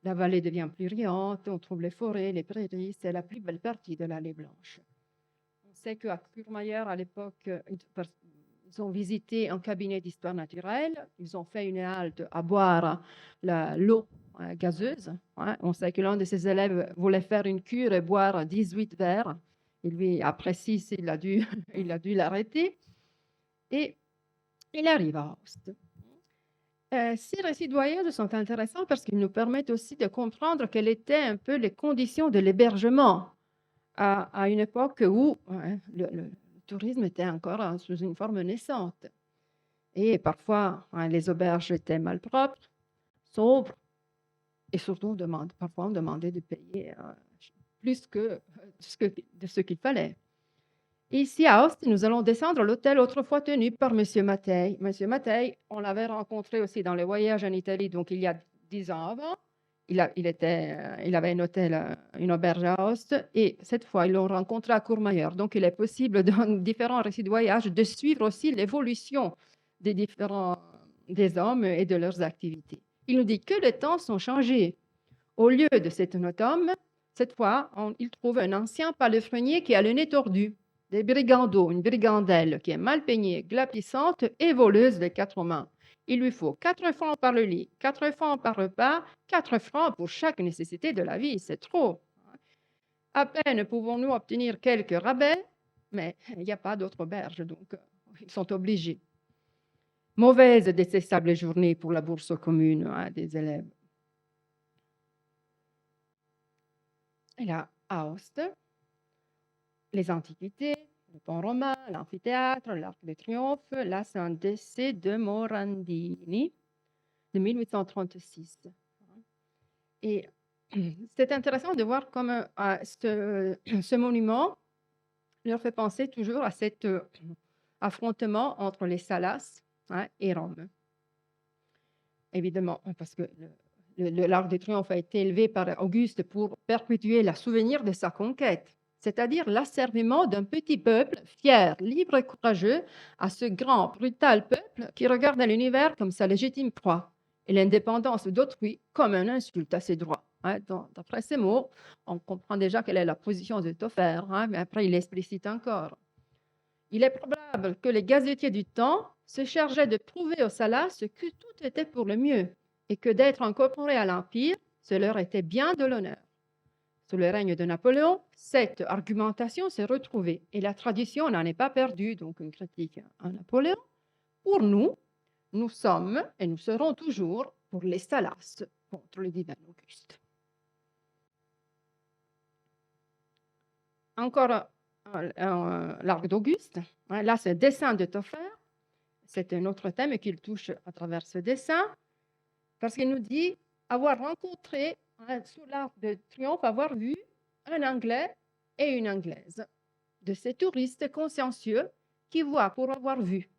la vallée devient plus riante, on trouve les forêts, les prairies, c'est la plus belle partie de l'Allée Blanche. On sait qu'à Courmayeur, à l'époque, ils ont visité un cabinet d'histoire naturelle, ils ont fait une halte à boire l'eau gazeuse. Hein. On sait que l'un de ses élèves voulait faire une cure et boire 18 verres. Et lui, après 6, il a dû l'arrêter. Et il arrive à Aoste. Ces récits de voyage sont intéressants parce qu'ils nous permettent aussi de comprendre quelles étaient un peu les conditions de l'hébergement à une époque où le tourisme était encore sous une forme naissante. Et parfois, les auberges étaient malpropres, sobres, et surtout, parfois, on demandait de payer plus de ce qu'il fallait. Et ici, à Aoste, nous allons descendre à l'hôtel autrefois tenu par M. Mattei. M. Mattei, on l'avait rencontré aussi dans les voyages en Italie, donc il y a 10 ans avant. il avait un hôtel, une auberge à Ust, et cette fois, ils l'ont rencontré à Courmayeur. Donc, il est possible, dans différents récits de voyage, de suivre aussi l'évolution des hommes et de leurs activités. Il nous dit que les temps sont changés. Au lieu de cet honnête cette fois, il trouve un ancien palefrenier qui a le nez tordu, des brigandeaux, une brigandelle qui est mal peignée, glapissante et voleuse de 4 mains. Il lui faut 4 francs par le lit, 4 francs par repas, 4 francs pour chaque nécessité de la vie. C'est trop. À peine pouvons-nous obtenir quelques rabais, mais il n'y a pas d'autre auberge, donc ils sont obligés. Mauvaise, détestable journée pour la bourse commune des élèves. Et là, à Ust, les antiquités, le pont romain, l'amphithéâtre, l'Arc de Triomphe. Là, c'est un décès de Morandini de 1836. Et c'est intéressant de voir comment ce monument leur fait penser toujours à cet affrontement entre les Salas et Rome. Évidemment, parce que l'Arc de Triomphe a été élevé par Auguste pour perpétuer le souvenir de sa conquête, c'est-à-dire l'asserviment d'un petit peuple fier, libre et courageux à ce grand, brutal peuple qui regarde l'univers comme sa légitime proie et l'indépendance d'autrui comme une insulte à ses droits. D'après ces mots, on comprend déjà quelle est la position de Toffer, mais après il explicite encore. Il est probable que les gazetiers du temps se chargeaient de prouver aux Salas que tout était pour le mieux et que d'être incorporés à l'Empire, ce leur était bien de l'honneur. Sous le règne de Napoléon, cette argumentation s'est retrouvée et la tradition n'en est pas perdue, donc une critique à Napoléon. Pour nous, nous sommes et nous serons toujours pour les Salas contre le divin Auguste. Encore l'arc d'Auguste. Là, c'est le dessin de Toffer. C'est un autre thème qu'il touche à travers ce dessin, parce qu'il nous dit avoir rencontré sous l'Arc de Triomphe, avoir vu un Anglais et une Anglaise, de ces touristes consciencieux qui voient pour avoir vu.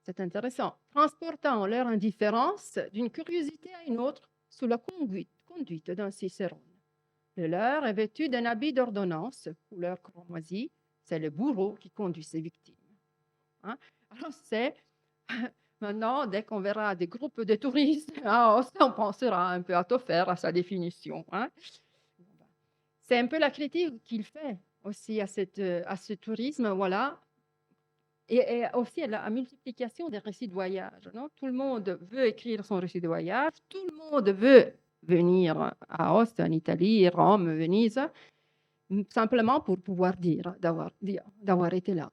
C'est intéressant. Transportant leur indifférence d'une curiosité à une autre sous la conduite d'un cicérone. Le leur est vêtu d'un habit d'ordonnance, couleur cramoisie. C'est le bourreau qui conduit ses victimes. Alors c'est maintenant, dès qu'on verra des groupes de touristes, on pensera un peu à Toffer, à sa définition. C'est un peu la critique qu'il fait aussi à ce tourisme, voilà. Et aussi à la multiplication des récits de voyage. Non? Tout le monde veut écrire son récit de voyage, tout le monde veut venir à Ust, en Italie, Rome, Venise, simplement pour pouvoir dire d'avoir été là,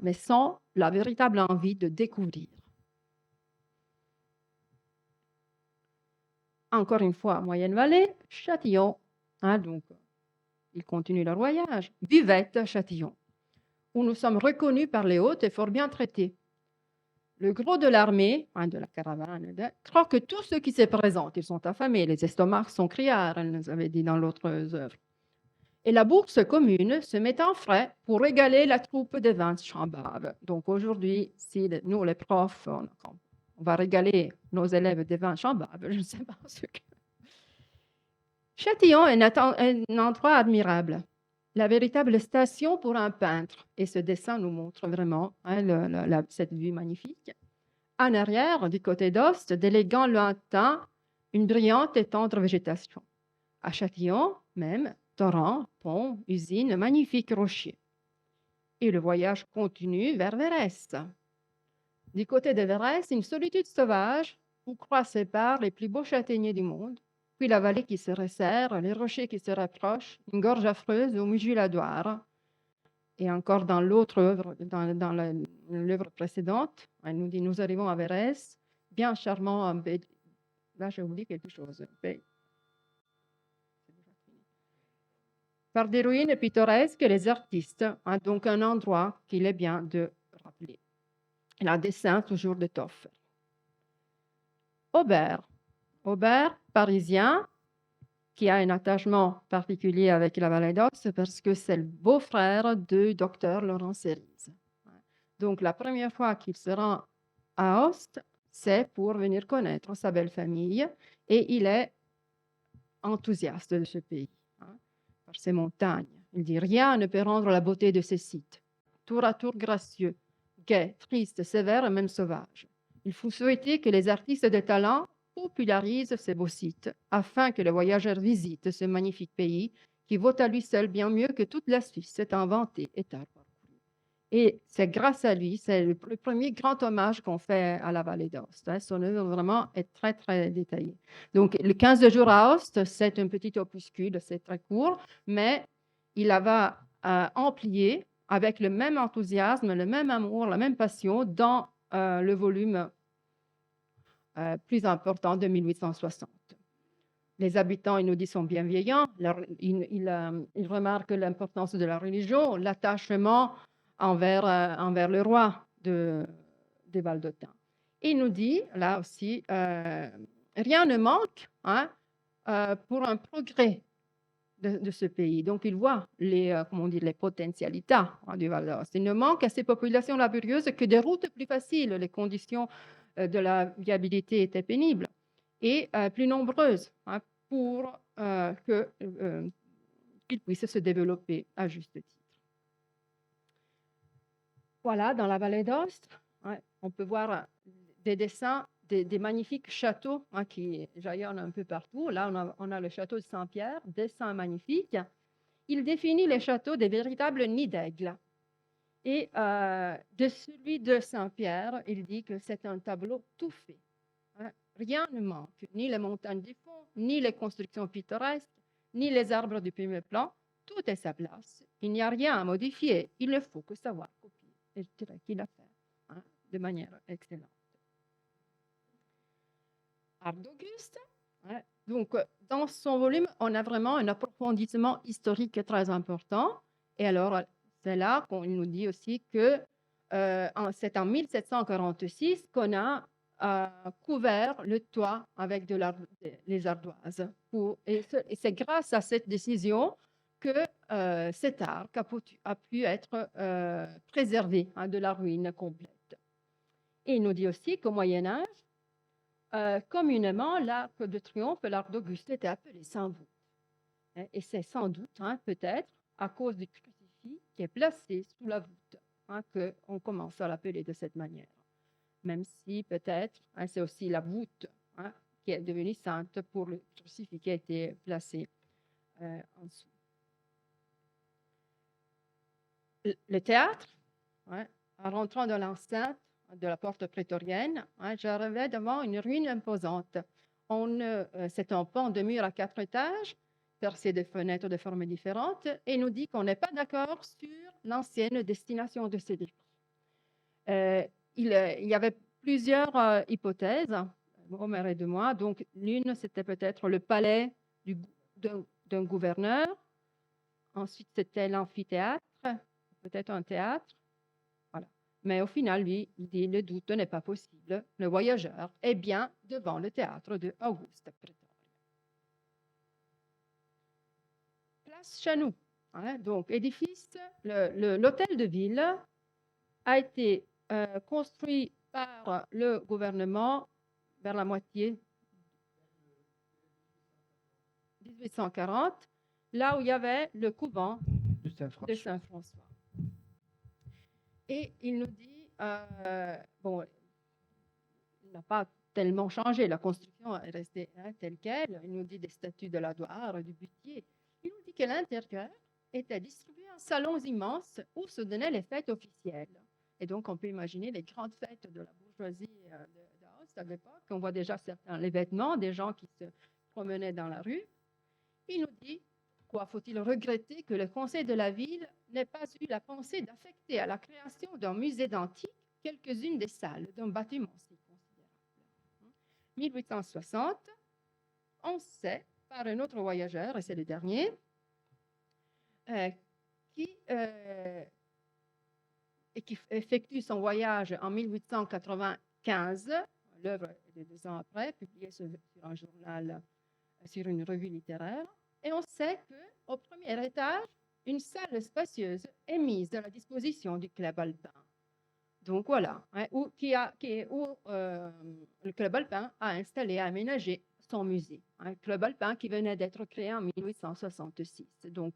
mais sans la véritable envie de découvrir. Encore une fois, Moyenne-Vallée, Châtillon, donc ils continuent leur voyage, Buvette, Châtillon, où nous sommes reconnus par les hôtes et fort bien traités. Le gros de l'armée, de la caravane, croit que tous ceux qui se présentent, ils sont affamés, les estomacs sont criards, elle nous avait dit dans l'autre œuvre. Et la bourse commune se met en frais pour régaler la troupe des 20 chambaves. Donc aujourd'hui, si nous, les profs, on va régaler nos élèves des 20 chambaves, je ne sais pas ce que... Châtillon est un endroit admirable, la véritable station pour un peintre. Et ce dessin nous montre vraiment cette vue magnifique. En arrière, du côté d'Ost, d'élégants lointains, une brillante et tendre végétation. À Châtillon, même, torrent, pont, usine, magnifiques rochers. Et le voyage continue vers Verrès. Du côté de Verrès, une solitude sauvage où croissent et part les plus beaux châtaigniers du monde, puis la vallée qui se resserre, les rochers qui se rapprochent, une gorge affreuse où mugit la Doire. Et encore dans l'autre œuvre, dans l'œuvre précédente, elle nous dit, nous arrivons à Verrès, bien charmant. Là, j'ai oublié quelque chose. Par des ruines pittoresques, les artistes, donc un endroit qu'il est bien de rappeler. La dessin toujours de Toffer. Aubert, parisien, qui a un attachement particulier avec la vallée d'Ost parce que c'est le beau-frère du docteur Laurent Cerise. Donc la première fois qu'il se rend à Ost, c'est pour venir connaître sa belle famille et il est enthousiaste de ce pays, hein, par ses montagnes. Il dit: rien ne peut rendre la beauté de ces sites, tour à tour gracieux, gais, tristes, sévères et même sauvages. Il faut souhaiter que les artistes de talent popularisent ces beaux sites afin que les voyageurs visitent ce magnifique pays qui vaut à lui seul bien mieux que toute la Suisse s'est inventée et à parcourir. Et c'est grâce à lui, c'est le premier grand hommage qu'on fait à la vallée d'Aoste, hein. Son œuvre vraiment est très, très détaillée. Donc, le 15 de jours à Aoste, c'est un petit opuscule, c'est très court, mais il va amplier avec le même enthousiasme, le même amour, la même passion dans le volume plus important de 1860. Les habitants, il nous dit, sont bienveillants. Il remarque l'importance de la religion, l'attachement envers le roi de Valdôtain. Il nous dit, là aussi, rien ne manque, hein, pour un progrès de ce pays. Donc, il voit les potentialités, hein, du Val d'Aoste. Il ne manque à ces populations laborieuses que des routes plus faciles. Les conditions de la viabilité étaient pénibles et plus nombreuses, hein, pour qu'ils puissent se développer à juste titre. Voilà, dans la vallée d'Aoste, ouais, on peut voir des dessins des magnifiques châteaux, hein, qui jaillonnent un peu partout. Là, on a le château de Saint-Pierre, dessin magnifique. Il définit les châteaux des véritables nids d'aigles. Et de celui de Saint-Pierre, il dit que c'est un tableau tout fait, hein. Rien ne manque, ni les montagnes du fond, ni les constructions pittoresques, ni les arbres du premier plan. Tout est à sa place. Il n'y a rien à modifier. Il ne faut que savoir copier. Et je dirais qu'il a fait, hein, de manière excellente. Art d'Auguste, hein. Donc, dans son volume, on a vraiment un approfondissement historique très important. Et alors, c'est là qu'on nous dit aussi que c'est en 1746 qu'on a couvert le toit avec les ardoises. Et c'est grâce à cette décision que cet arc a pu être préservé, hein, de la ruine complète. Et il nous dit aussi qu'au Moyen-Âge, communément, l'arc de triomphe, l'arc d'Auguste, était appelé sans voûte. Et c'est sans doute, hein, peut-être, à cause du crucifix qui est placé sous la voûte, hein, qu'on commence à l'appeler de cette manière. Même si peut-être, hein, c'est aussi la voûte, hein, qui est devenue sainte pour le crucifix qui a été placé en dessous. Le théâtre, hein, en rentrant dans l'enceinte de la porte prétorienne, hein, j'arrivais devant une ruine imposante. C'est un pan de mur à 4 étages, percé de fenêtres de formes différentes, et nous dit qu'on n'est pas d'accord sur l'ancienne destination de ces débris. Il y avait plusieurs hypothèses, Omer et de moi. Donc, l'une, c'était peut-être le palais d'un gouverneur. Ensuite, c'était l'amphithéâtre, peut-être un théâtre. Voilà. Mais au final, lui, il dit le doute n'est pas possible. Le voyageur est bien devant le théâtre de Auguste Prétoria. Place Chanou, hein, donc édifice, l'hôtel de ville a été construit par le gouvernement vers la moitié 1840, là où il y avait le couvent de de Saint-François. Et il nous dit, bon, il n'a pas tellement changé, la construction est restée, hein, telle qu'elle. Il nous dit des statues de la Douare, du Buttier. Il nous dit que l'intérieur était distribué en salons immenses où se donnaient les fêtes officielles. Et donc, on peut imaginer les grandes fêtes de la bourgeoisie d'Aoste à l'époque. On voit déjà les vêtements des gens qui se promenaient dans la rue. Il nous dit, quoi faut-il regretter que le conseil de la ville n'ait pas eu la pensée d'affecter à la création d'un musée d'antiques quelques-unes des salles d'un bâtiment si considérable. 1860, on sait par un autre voyageur, et c'est le dernier, qui effectue son voyage en 1895, l'œuvre est de 2 ans après, publiée sur un journal, sur une revue littéraire, et on sait qu'au premier étage, une salle spacieuse est mise à la disposition du club alpin. Donc voilà, hein, où le Club alpin a installé, a aménagé son musée. Un Club alpin qui venait d'être créé en 1866. Donc,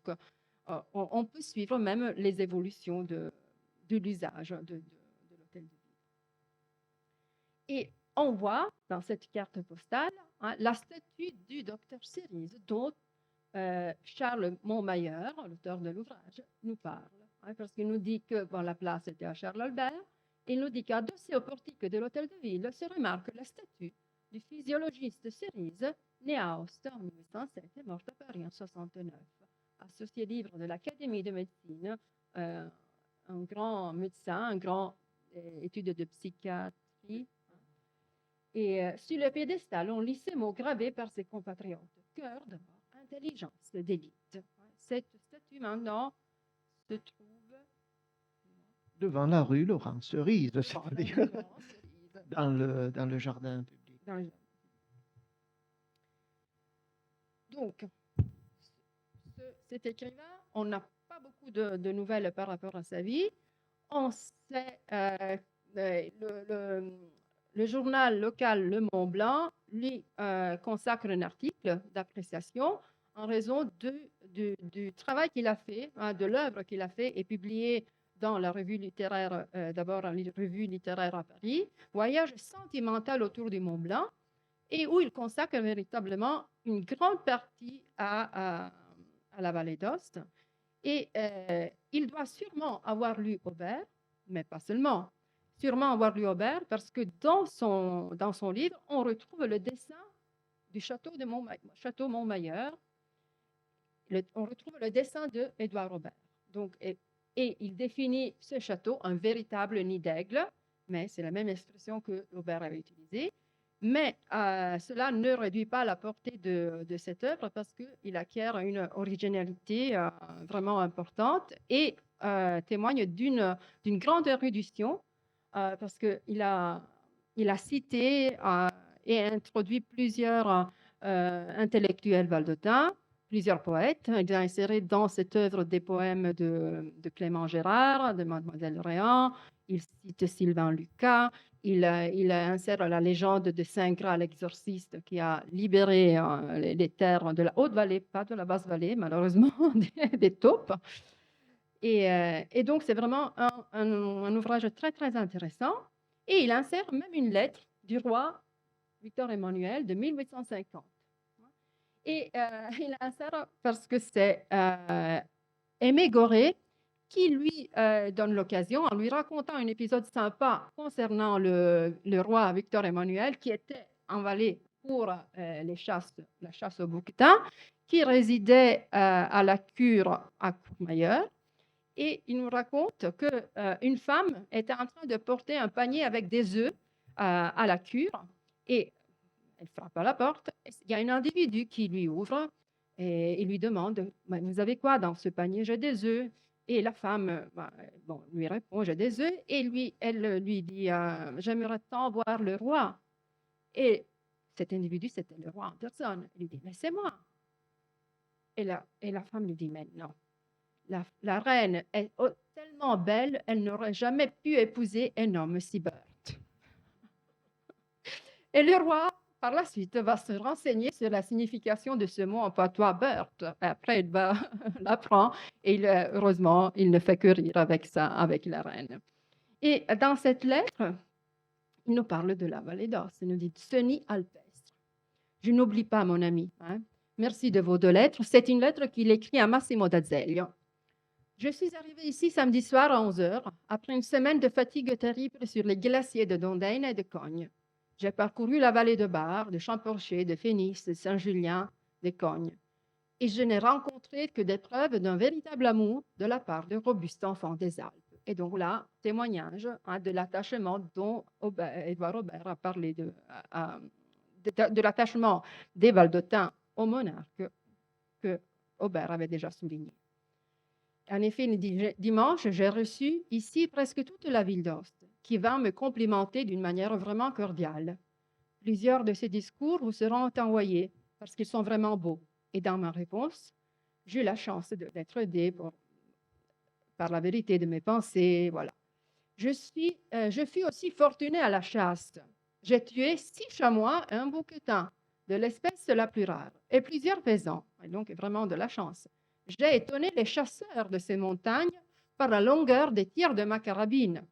on peut suivre même les évolutions de l'usage de l'hôtel de ville. Et on voit dans cette carte postale, hein, la statue du docteur Cerise dont Charles Montmayer, l'auteur de l'ouvrage, nous parle. Hein, parce qu'il nous dit que la place était à Charles-Albert. Il nous dit qu'adossé au portique de l'hôtel de ville se remarque la statue du physiologiste Cerise, né à Aoste en 1807 et mort à Paris en 1969. Associé libre de l'Académie de médecine, un grand médecin, un grand étude de psychiatrie. Et sur le piédestal, on lit ces mots gravés par ses compatriotes. Cœur de mort, intelligence d'élite. Cette statue maintenant se trouve Devant la rue Laurent Cerise, devant la c'est-à-dire rue Laurent Cerise, dans le jardin public. dans le jardin. Donc, cet écrivain, on n'a pas beaucoup de nouvelles par rapport à sa vie. On sait le journal local Le Mont Blanc lui consacre un article d'appréciation en raison du travail qu'il a fait, hein, de l'œuvre qu'il a fait et publié dans la revue littéraire, d'abord la revue littéraire à Paris, Voyage sentimental autour du Mont Blanc, et où il consacre véritablement une grande partie à la vallée d'Aoste. Et il doit sûrement avoir lu Aubert, mais pas seulement. Sûrement avoir lu Aubert, parce que dans son livre, on retrouve le dessin du château Montmayer. On retrouve le dessin de Édouard Aubert. Donc, et il définit ce château un véritable nid d'aigle, mais c'est la même expression que Aubert avait utilisée. Mais cela ne réduit pas la portée de cette œuvre parce qu'il acquiert une originalité vraiment importante et témoigne d'une grande érudition parce qu'il a cité et introduit plusieurs intellectuels valdôtains, plusieurs poètes. Il a inséré dans cette œuvre des poèmes de Clément Gérard, de Mademoiselle Réan. Il cite Sylvain Lucas. Il insère la légende de Saint Graal l'exorciste qui a libéré les terres de la Haute-Vallée, pas de la Basse-Vallée, malheureusement, des taupes. Et donc, c'est vraiment un ouvrage très, très intéressant. Et il insère même une lettre du roi Victor Emmanuel de 1850. Et il insère parce que c'est Aimé Gorée qui lui donne l'occasion, en lui racontant un épisode sympa concernant le roi Victor Emmanuel, qui était en Valais pour la chasse au bouquetin, qui résidait à la cure à Courmayeur. Et il nous raconte qu'une femme était en train de porter un panier avec des œufs à la cure. Et elle frappe à la porte. Il y a un individu qui lui ouvre et il lui demande vous avez quoi dans ce panier? J'ai des œufs. Et la femme lui répond j'ai des œufs. Et elle lui dit j'aimerais tant voir le roi. Et cet individu, c'était le roi en personne. Il lui dit mais c'est moi. Et la femme lui dit mais non. La reine est tellement belle, elle n'aurait jamais pu épouser un homme si bête. Et le roi, par la suite, va se renseigner sur la signification de ce mot en patois Berthe. Après, il va l'apprendre et heureusement, il ne fait que rire avec ça, avec la reine. Et dans cette lettre, il nous parle de la vallée d'Aoste. Il nous dit « Ce nid alpestre. Je n'oublie pas, mon ami. Hein. Merci de vos 2 lettres. C'est une lettre qu'il écrit à Massimo d'Azeglio. Je suis arrivé ici samedi soir à 11h, après une semaine de fatigue terrible sur les glaciers de Dondaine et de Cogne. J'ai parcouru la vallée de Bar, de Champorcher, de Fénis, de Saint-Julien, de Cogne. Et je n'ai rencontré que des preuves d'un véritable amour de la part de robustes enfants des Alpes. Et donc là, témoignage de l'attachement dont Édouard Aubert a parlé, de l'attachement des Valdôtains au monarque que Aubert avait déjà souligné. En effet, dimanche, j'ai reçu ici presque toute la ville d'Aoste, qui va me complimenter d'une manière vraiment cordiale. Plusieurs de ces discours vous seront envoyés parce qu'ils sont vraiment beaux. Et dans ma réponse, j'ai eu la chance d'être aidée par la vérité de mes pensées. Voilà. Je fus aussi fortuné à la chasse. J'ai tué 6 chamois et un bouquetin de l'espèce la plus rare et plusieurs faisans, et donc vraiment de la chance. J'ai étonné les chasseurs de ces montagnes par la longueur des tirs de ma carabine.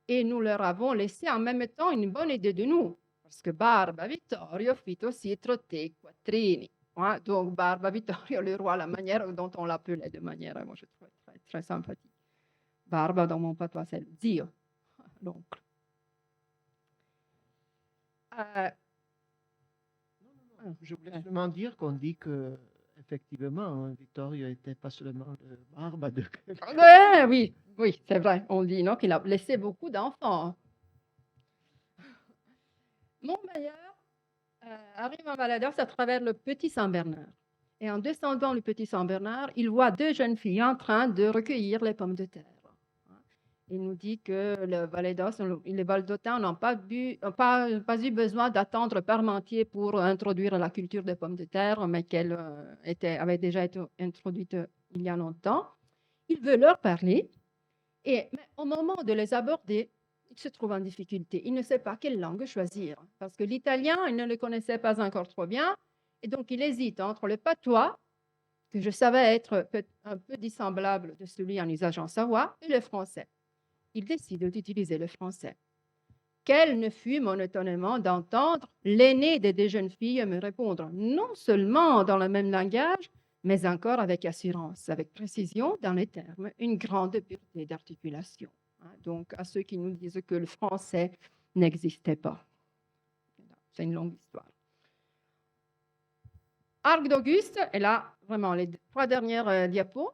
Et nous leur avons laissé en même temps une bonne idée de nous, parce que Barba Vittorio fit aussi trotter i quattrini. Hein. Donc Barba Vittorio, le roi, la manière dont on l'appelait de manière, moi je trouve très, très sympathique. Barba, dans mon patois, c'est le zio, l'oncle. Je voulais seulement dire qu'on dit que effectivement, Vittorio était pas seulement le barbe de Ouais, oui, oui, c'est vrai. On dit non, qu'il a laissé beaucoup d'enfants. Montmaillard arrive en Valadosse à travers le Petit Saint-Bernard. Et en descendant le Petit Saint-Bernard, il voit 2 jeunes filles en train de recueillir les pommes de terre. Il nous dit que les Valdôtains n'ont pas eu besoin d'attendre Parmentier pour introduire la culture des pommes de terre, mais qu'elle avait déjà été introduite il y a longtemps. Il veut leur parler, mais au moment de les aborder, il se trouve en difficulté. Il ne sait pas quelle langue choisir, parce que l'italien, il ne le connaissait pas encore trop bien, et donc il hésite entre le patois, que je savais être un peu dissemblable de celui en usage en Savoie, et le français. Il décide d'utiliser le français. Quel ne fut mon étonnement d'entendre l'aînée des 2 jeunes filles me répondre non seulement dans le même langage, mais encore avec assurance, avec précision dans les termes, une grande pureté d'articulation. Donc, à ceux qui nous disent que le français n'existait pas. C'est une longue histoire. Arc d'Auguste, et là, vraiment, les 3 dernières diapos.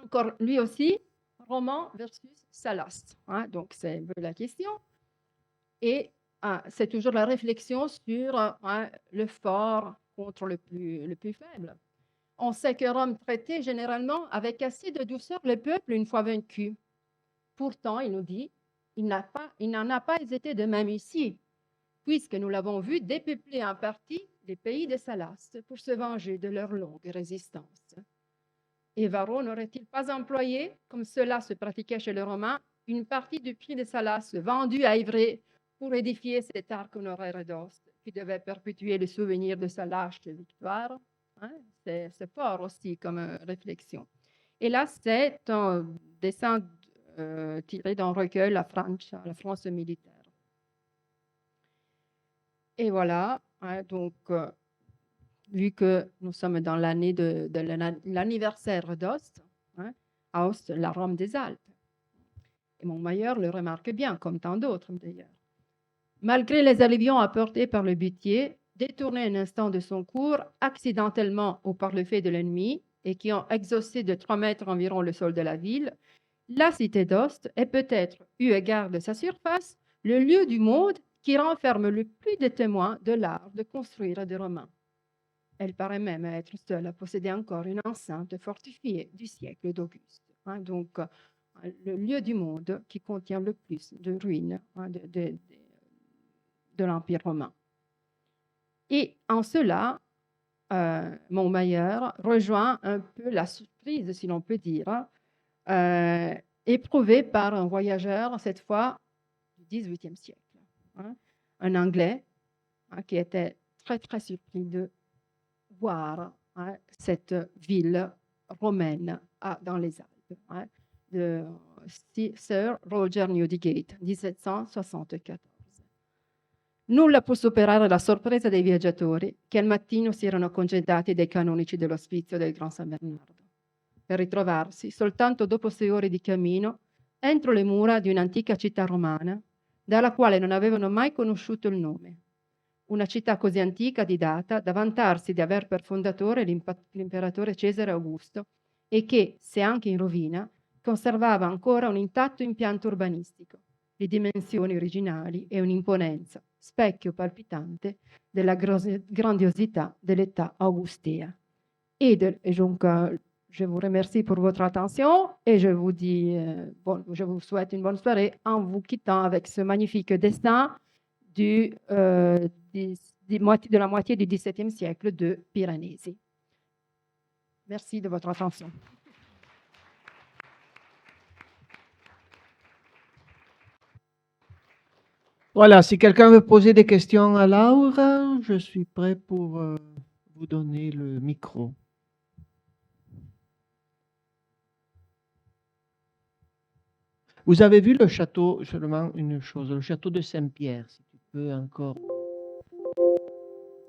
Encore, lui aussi, roman versus Sallust. Donc, c'est un peu la question. Et c'est toujours la réflexion sur le fort contre le plus faible. On sait que Rome traitait généralement avec assez de douceur le peuple une fois vaincu. Pourtant, il nous dit, il n'en a pas été de même ici, puisque nous l'avons vu dépeupler en partie les pays de Salaste pour se venger de leur longue résistance. Et Varro n'aurait-il pas employé, comme cela se pratiquait chez les Romains, une partie du prix de Salaste vendue à Ivrea pour édifier cet arc honoraire d'Ost, qui devait perpétuer le souvenir de sa lâche victoire? C'est fort aussi comme réflexion. Et là, c'est un dessin tiré d'un recueil, La France militaire. Et voilà, donc vu que nous sommes dans l'année de l'anniversaire d'Ost, Aoste, la Rome des Alpes. Et Montmaillard le remarque bien, comme tant d'autres d'ailleurs. Malgré les alluvions apportées par le butier, détourné un instant de son cours, accidentellement ou par le fait de l'ennemi, et qui ont exhausté de 3 mètres environ le sol de la ville, la cité d'Ost est peut-être, eu égard de sa surface, le lieu du monde qui renferme le plus de témoins de l'art de construire des Romains. Elle paraît même être seule à posséder encore une enceinte fortifiée du siècle d'Auguste. Donc, le lieu du monde qui contient le plus de ruines de l'Empire romain. Et en cela, Montmaillard rejoint un peu la surprise, si l'on peut dire, éprouvée par un voyageur, cette fois du XVIIIe siècle, un Anglais qui était très, très surpris de voir cette ville romaine dans les Alpes, de Sir Roger Newdigate, 1774. Nulla può superare la sorpresa dei viaggiatori che al mattino si erano congedati dai canonici dell'ospizio del Gran San Bernardo, per ritrovarsi soltanto dopo 6 ore di cammino entro le mura di un'antica città romana, dalla quale non avevano mai conosciuto il nome. Una città così antica di data da vantarsi di aver per fondatore l'imperatore Cesare Augusto e che, se anche in rovina, conservava ancora un intatto impianto urbanistico, di dimensioni originali e un'imponenza, specchio palpitante della grandiosità dell'età augustea. Et donc, je vous remercie pour votre attention et je vous dis, je vous souhaite une bonne soirée en vous quittant avec ce magnifique dessin de la moitié du XVIIe siècle de Piranesi. Merci de votre attention. Voilà, si quelqu'un veut poser des questions à Laura, je suis prêt pour vous donner le micro. Vous avez vu le château, seulement une chose, le château de Saint-Pierre, si tu peux encore.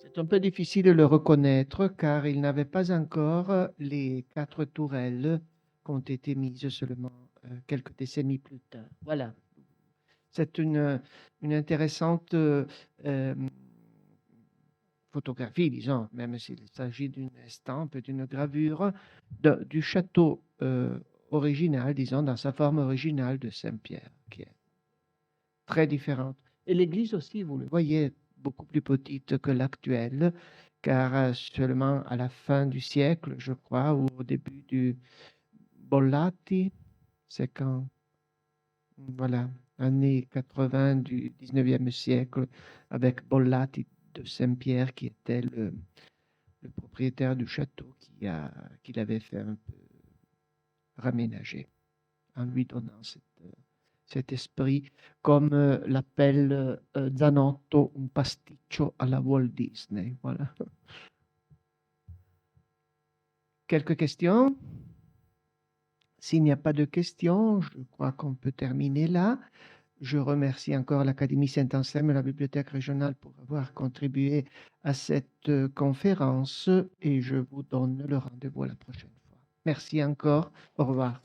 C'est un peu difficile de le reconnaître car il n'avait pas encore les 4 tourelles qui ont été mises seulement quelques décennies plus tard. Voilà. C'est une intéressante photographie, disons, même s'il s'agit d'une estampe, d'une gravure du château original, disons, dans sa forme originale de Saint-Pierre, qui est très différente. Et l'église aussi, vous le voyez, beaucoup plus petite que l'actuelle, car seulement à la fin du siècle, je crois, ou au début du Bollati, c'est quand, voilà, années 80 du 19e siècle, avec Bollati de Saint-Pierre, qui était le propriétaire du château qui l'avait fait un peu raménager en lui donnant cet esprit, comme l'appelle Zanotto, un pasticcio alla Walt Disney. Voilà. Quelques questions? S'il n'y a pas de questions, je crois qu'on peut terminer là. Je remercie encore l'Académie Saint-Anselme et la Bibliothèque régionale pour avoir contribué à cette conférence et je vous donne le rendez-vous à la prochaine fois. Merci encore. Au revoir.